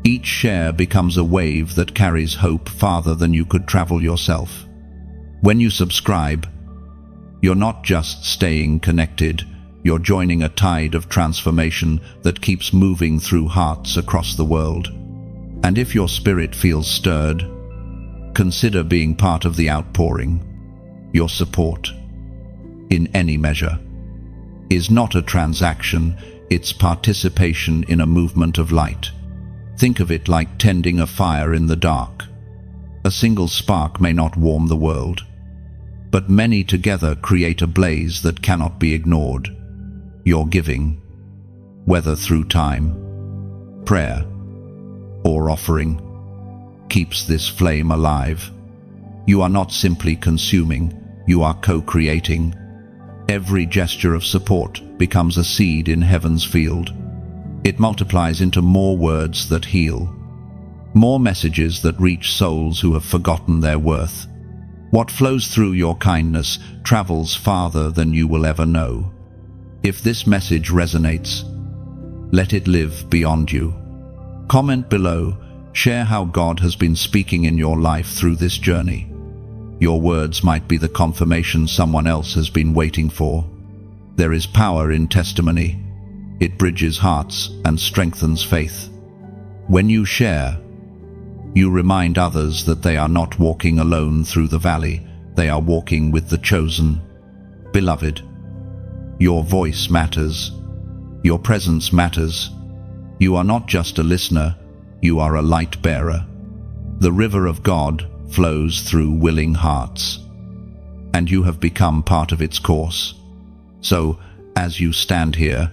Each share becomes a wave that carries hope farther than you could travel yourself. When you subscribe, you're not just staying connected, you're joining a tide of transformation that keeps moving through hearts across the world. And if your spirit feels stirred, consider being part of the outpouring. Your support, in any measure, is not a transaction, it's participation in a movement of light. Think of it like tending a fire in the dark. A single spark may not warm the world, but many together create a blaze that cannot be ignored. Your giving, whether through time, prayer, or offering, keeps this flame alive. You are not simply consuming, you are co-creating. Every gesture of support becomes a seed in heaven's field. It multiplies into more words that heal, more messages that reach souls who have forgotten their worth. What flows through your kindness travels farther than you will ever know. If this message resonates, let it live beyond you. Comment below, share how God has been speaking in your life through this journey. Your words might be the confirmation someone else has been waiting for. There is power in testimony. It bridges hearts and strengthens faith. When you share, you remind others that they are not walking alone through the valley, they are walking with the chosen. Beloved, your voice matters. Your presence matters. You are not just a listener, you are a light bearer. The river of God flows through willing hearts, and you have become part of its course. So, as you stand here,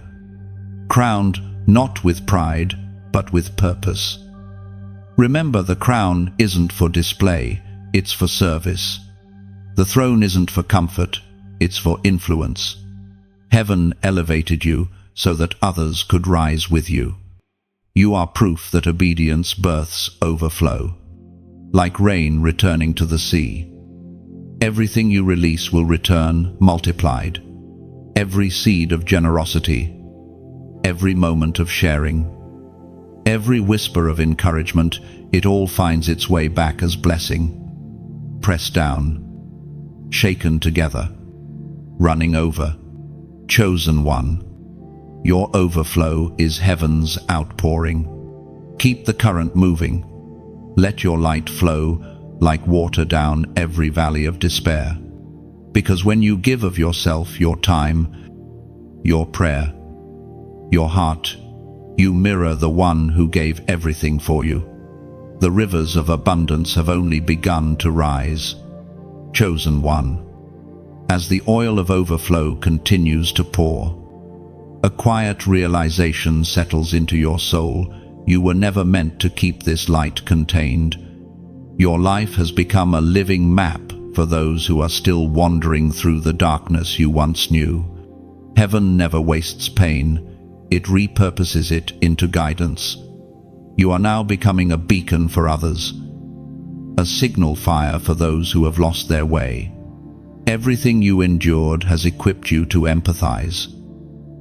crowned not with pride, but with purpose, remember the crown isn't for display, it's for service. The throne isn't for comfort, it's for influence. Heaven elevated you so that others could rise with you. You are proof that obedience births overflow. Like rain returning to the sea, everything you release will return multiplied. Every seed of generosity, every moment of sharing, every whisper of encouragement, it all finds its way back as blessing. Pressed down, shaken together, running over. Chosen one, your overflow is heaven's outpouring. Keep the current moving. Let your light flow like water down every valley of despair. Because when you give of yourself, your time, your prayer, your heart, you mirror the one who gave everything for you. The rivers of abundance have only begun to rise. Chosen one, as the oil of overflow continues to pour, a quiet realization settles into your soul. You were never meant to keep this light contained. Your life has become a living map for those who are still wandering through the darkness you once knew. Heaven never wastes pain. It repurposes it into guidance. You are now becoming a beacon for others, a signal fire for those who have lost their way. Everything you endured has equipped you to empathize.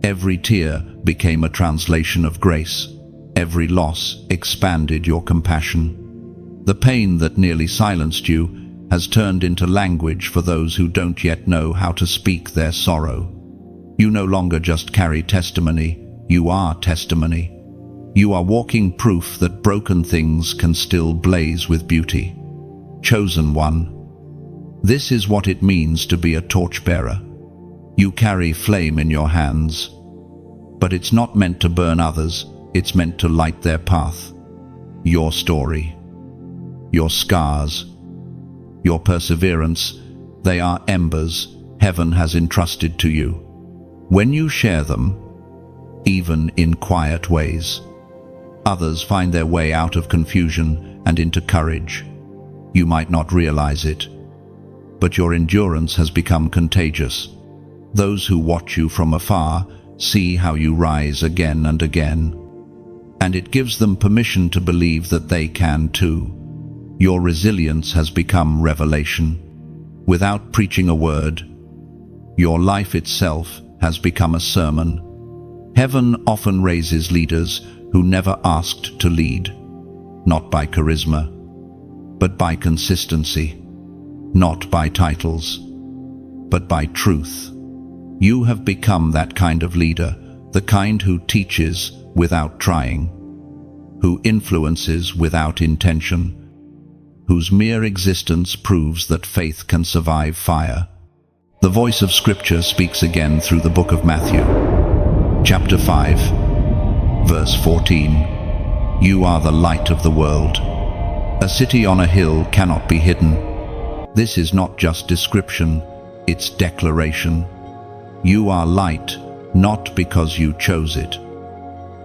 Every tear became a translation of grace. Every loss expanded your compassion. The pain that nearly silenced you has turned into language for those who don't yet know how to speak their sorrow. You no longer just carry testimony, you are testimony. You are walking proof that broken things can still blaze with beauty. Chosen one, this is what it means to be a torchbearer. You carry flame in your hands, but it's not meant to burn others, it's meant to light their path. Your story, your scars, your perseverance, they are embers heaven has entrusted to you. When you share them, even in quiet ways, others find their way out of confusion and into courage. You might not realize it, but your endurance has become contagious. Those who watch you from afar see how you rise again and again, and it gives them permission to believe that they can too. Your resilience has become revelation. Without preaching a word, your life itself has become a sermon. Heaven often raises leaders who never asked to lead, not by charisma, but by consistency, not by titles, but by truth. You have become that kind of leader, the kind who teaches without trying, who influences without intention, whose mere existence proves that faith can survive fire. The voice of Scripture speaks again through the book of Matthew, chapter 5, verse 14. You are the light of the world. A city on a hill cannot be hidden. This is not just description, it's declaration. You are light, not because you chose it,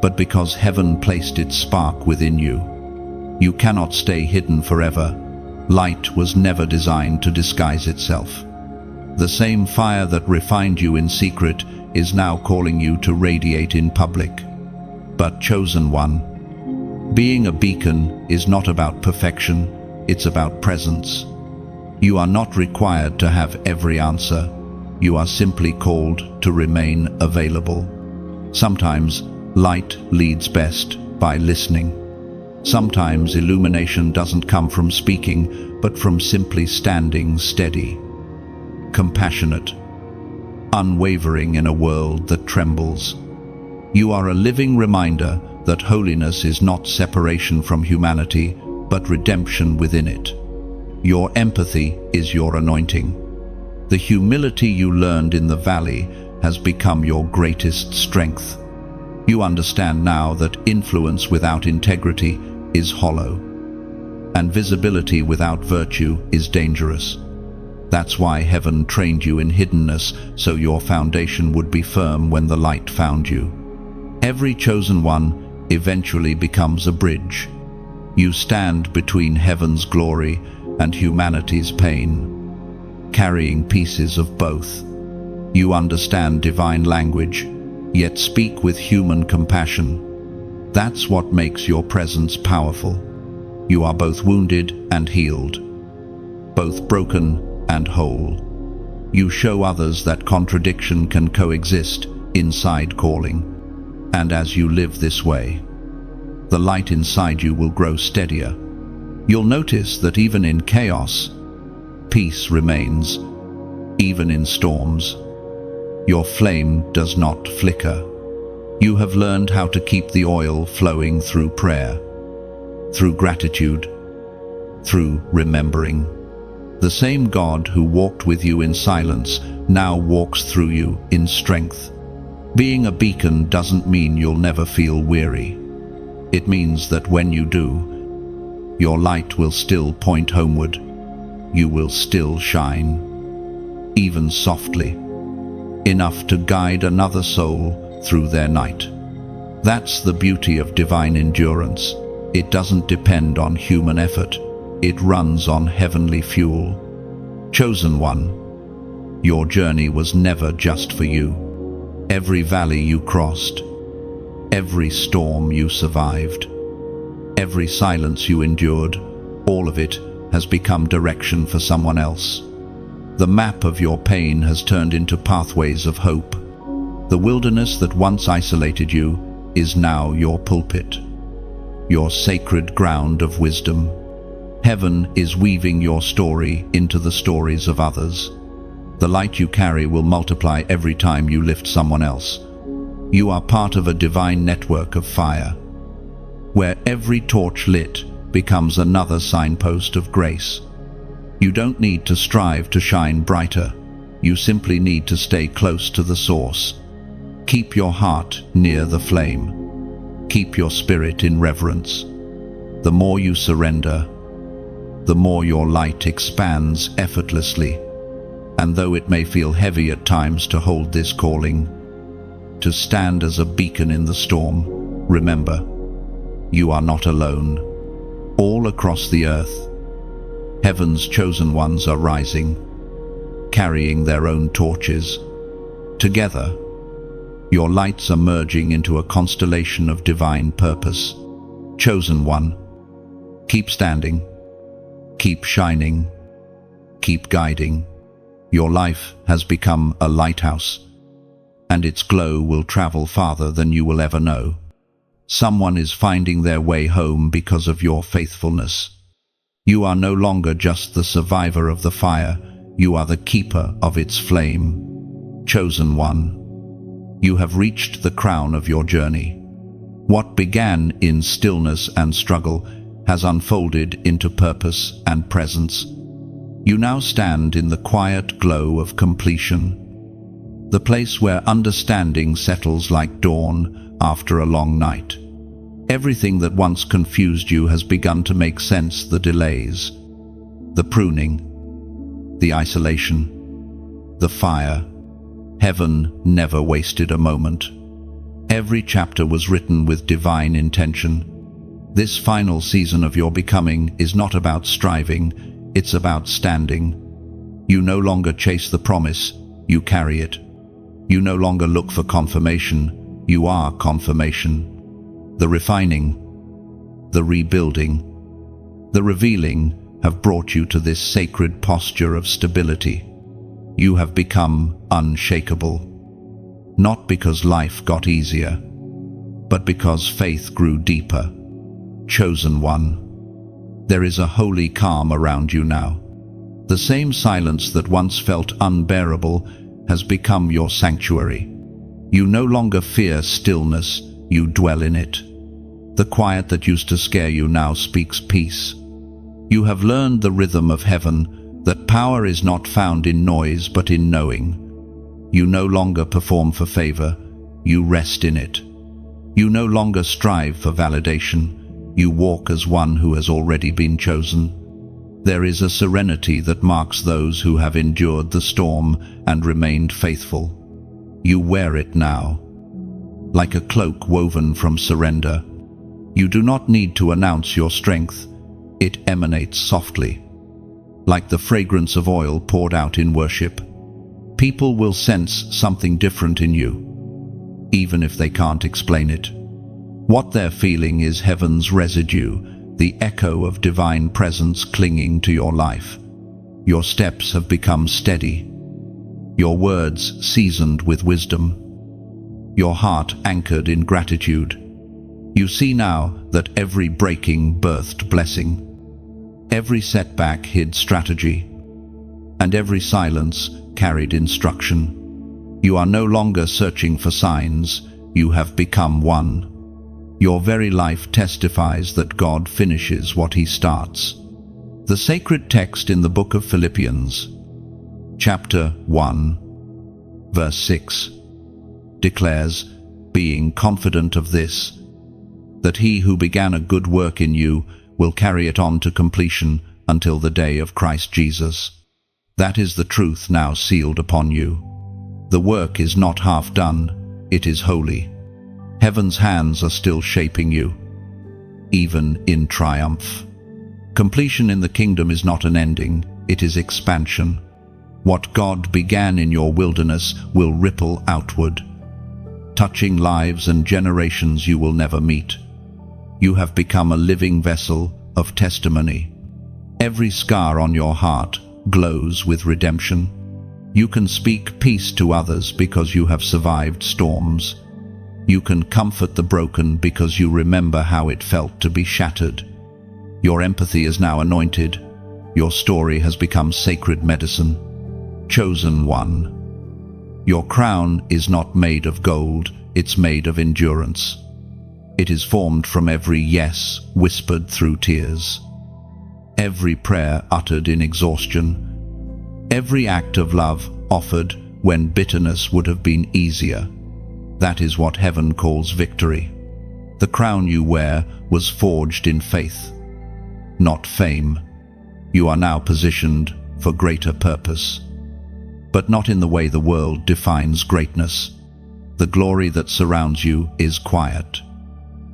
but because heaven placed its spark within you. You cannot stay hidden forever. Light was never designed to disguise itself. The same fire that refined you in secret is now calling you to radiate in public. But chosen one, being a beacon is not about perfection, it's about presence. You are not required to have every answer. You are simply called to remain available. Sometimes light leads best by listening. Sometimes illumination doesn't come from speaking, but from simply standing steady, compassionate, unwavering in a world that trembles. You are a living reminder that holiness is not separation from humanity, but redemption within it. Your empathy is your anointing. The humility you learned in the valley has become your greatest strength. You understand now that influence without integrity is hollow, and visibility without virtue is dangerous. That's why heaven trained you in hiddenness, so your foundation would be firm when the light found you. Every chosen one eventually becomes a bridge. You stand between heaven's glory and humanity's pain, carrying pieces of both. You understand divine language, yet speak with human compassion. That's what makes your presence powerful. You are both wounded and healed, both broken and whole. You show others that contradiction can coexist inside calling. And as you live this way, the light inside you will grow steadier. You'll notice that even in chaos, peace remains. Even in storms, your flame does not flicker. You have learned how to keep the oil flowing through prayer, through gratitude, through remembering. The same God who walked with you in silence now walks through you in strength. Being a beacon doesn't mean you'll never feel weary. It means that when you do, your light will still point homeward. You will still shine, even softly, enough to guide another soul through their night. That's the beauty of divine endurance. It doesn't depend on human effort. It runs on heavenly fuel. Chosen one, your journey was never just for you. Every valley you crossed, every storm you survived, every silence you endured, all of it has become direction for someone else. The map of your pain has turned into pathways of hope. The wilderness that once isolated you is now your pulpit, your sacred ground of wisdom. Heaven is weaving your story into the stories of others. The light you carry will multiply every time you lift someone else. You are part of a divine network of fire, where every torch lit becomes another signpost of grace. You don't need to strive to shine brighter. You simply need to stay close to the source. Keep your heart near the flame. Keep your spirit in reverence. The more you surrender, the more your light expands effortlessly. And though it may feel heavy at times to hold this calling, to stand as a beacon in the storm, remember, you are not alone. All across the earth, heaven's chosen ones are rising, carrying their own torches. Together, your lights are merging into a constellation of divine purpose. Chosen one, keep standing, keep shining, keep guiding. Your life has become a lighthouse, and its glow will travel farther than you will ever know. Someone is finding their way home because of your faithfulness. You are no longer just the survivor of the fire, you are the keeper of its flame. Chosen one, you have reached the crown of your journey. What began in stillness and struggle has unfolded into purpose and presence. You now stand in the quiet glow of completion, the place where understanding settles like dawn after a long night. Everything that once confused you has begun to make sense. The delays, the pruning, the isolation, the fire. Heaven never wasted a moment. Every chapter was written with divine intention. This final season of your becoming is not about striving, it's about standing. You no longer chase the promise, you carry it. You no longer look for confirmation, you are confirmation. The refining, the rebuilding, the revealing have brought you to this sacred posture of stability. You have become unshakable, not because life got easier, but because faith grew deeper. Chosen one, there is a holy calm around you now. The same silence that once felt unbearable has become your sanctuary. You no longer fear stillness, you dwell in it. The quiet that used to scare you now speaks peace. You have learned the rhythm of heaven, that power is not found in noise but in knowing. You no longer perform for favor, you rest in it. You no longer strive for validation, you walk as one who has already been chosen. There is a serenity that marks those who have endured the storm and remained faithful. You wear it now, like a cloak woven from surrender. You do not need to announce your strength, it emanates softly. Like the fragrance of oil poured out in worship, people will sense something different in you, even if they can't explain it. What they're feeling is heaven's residue, the echo of divine presence clinging to your life. Your steps have become steady, your words seasoned with wisdom, your heart anchored in gratitude. You see now that every breaking birthed blessing. Every setback hid strategy, and every silence carried instruction. You are no longer searching for signs, you have become one. Your very life testifies that God finishes what He starts. The sacred text in the book of Philippians, chapter 1, verse 6, declares, being confident of this, that He who began a good work in you will carry it on to completion until the day of Christ Jesus. That is the truth now sealed upon you. The work is not half done, it is holy. Heaven's hands are still shaping you, even in triumph. Completion in the kingdom is not an ending, it is expansion. What God began in your wilderness will ripple outward, touching lives and generations you will never meet. You have become a living vessel of testimony. Every scar on your heart glows with redemption. You can speak peace to others because you have survived storms. You can comfort the broken because you remember how it felt to be shattered. Your empathy is now anointed. Your story has become sacred medicine. Chosen one, your crown is not made of gold, it's made of endurance. It is formed from every yes whispered through tears, every prayer uttered in exhaustion, every act of love offered when bitterness would have been easier. That is what heaven calls victory. The crown you wear was forged in faith, not fame. You are now positioned for greater purpose, but not in the way the world defines greatness. The glory that surrounds you is quiet.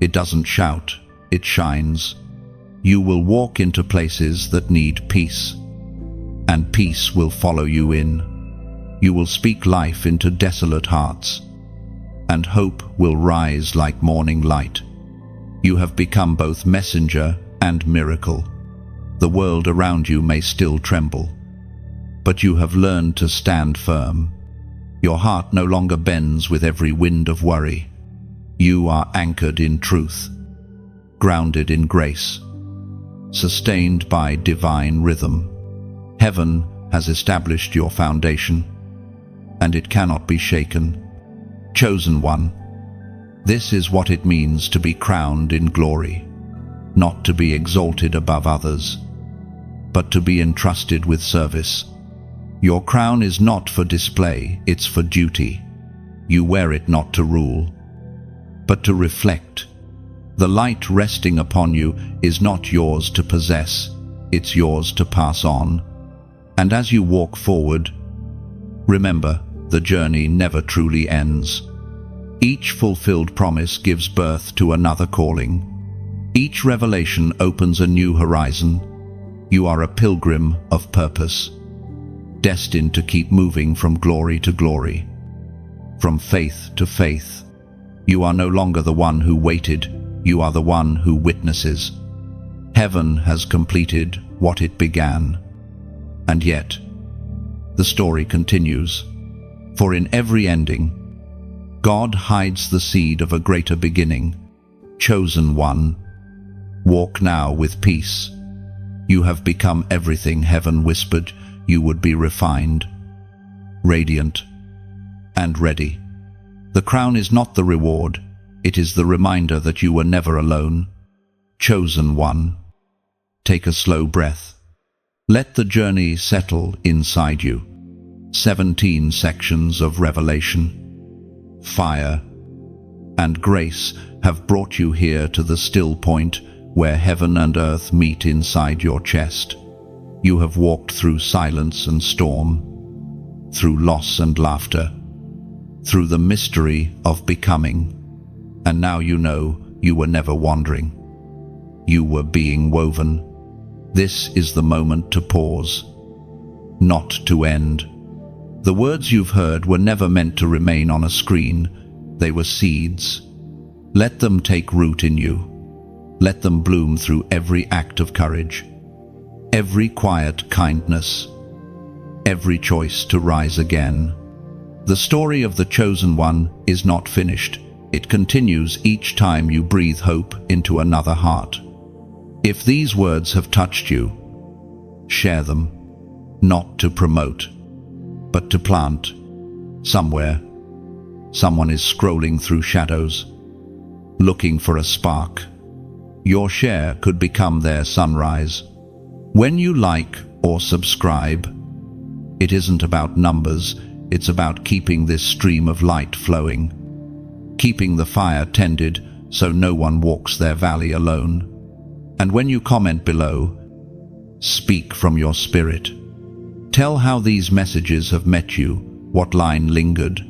It doesn't shout, it shines. You will walk into places that need peace, and peace will follow you in. You will speak life into desolate hearts, and hope will rise like morning light. You have become both messenger and miracle. The world around you may still tremble, but you have learned to stand firm. Your heart no longer bends with every wind of worry. You are anchored in truth, grounded in grace, sustained by divine rhythm. Heaven has established your foundation. and it cannot be shaken. Chosen one. This is what it means to be crowned in glory, not to be exalted above others, but to be entrusted with service. Your crown is not for display, it's for duty. You wear it not to rule, but to reflect. The light resting upon you is not yours to possess, it's yours to pass on. And as you walk forward, remember, the journey never truly ends. Each fulfilled promise gives birth to another calling. Each revelation opens a new horizon. You are a pilgrim of purpose, destined to keep moving from glory to glory, from faith to faith. You are no longer the one who waited, you are the one who witnesses. Heaven has completed what it began. And yet, the story continues. For in every ending, God hides the seed of a greater beginning. Chosen one, walk now with peace. You have become everything heaven whispered you would be: refined, radiant, and ready. The crown is not the reward, it is the reminder that you were never alone. Chosen one, take a slow breath. Let the journey settle inside you. 17 sections of revelation, fire, and grace have brought you here to the still point where heaven and earth meet inside your chest. You have walked through silence and storm, through loss and laughter, through the mystery of becoming. And now you know you were never wandering. You were being woven. This is the moment to pause, not to end. The words you've heard were never meant to remain on a screen. They were seeds. Let them take root in you. Let them bloom through every act of courage, every quiet kindness, every choice to rise again. The story of the chosen one is not finished. It continues each time you breathe hope into another heart. If these words have touched you, share them, not to promote, but to plant. Somewhere, someone is scrolling through shadows, looking for a spark. Your share could become their sunrise. When you like or subscribe, it isn't about numbers, it's about keeping this stream of light flowing, keeping the fire tended so no one walks their valley alone. And when you comment below, speak from your spirit. Tell how these messages have met you, what line lingered,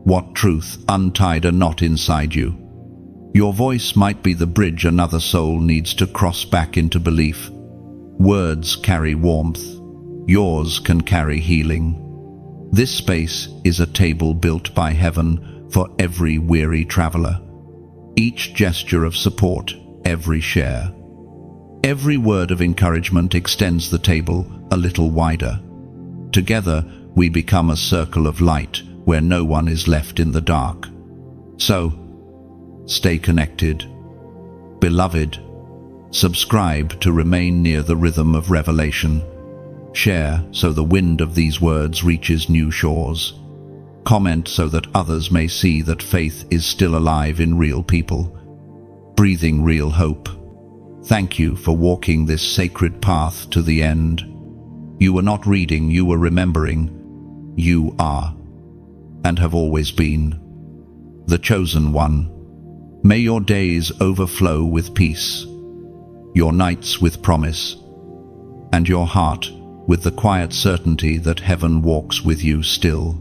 what truth untied a knot inside you. Your voice might be the bridge another soul needs to cross back into belief. Words carry warmth. Yours can carry healing. This space is a table built by heaven for every weary traveler. Each gesture of support, every share, every word of encouragement extends the table a little wider. Together, we become a circle of light where no one is left in the dark. So, stay connected. Beloved, subscribe to remain near the rhythm of revelation. Share so the wind of these words reaches new shores. Comment so that others may see that faith is still alive in real people, breathing real hope. Thank you for walking this sacred path to the end. You were not reading, you were remembering. You are, and have always been, the chosen one. May your days overflow with peace, your nights with promise, and your heart with the quiet certainty that heaven walks with you still.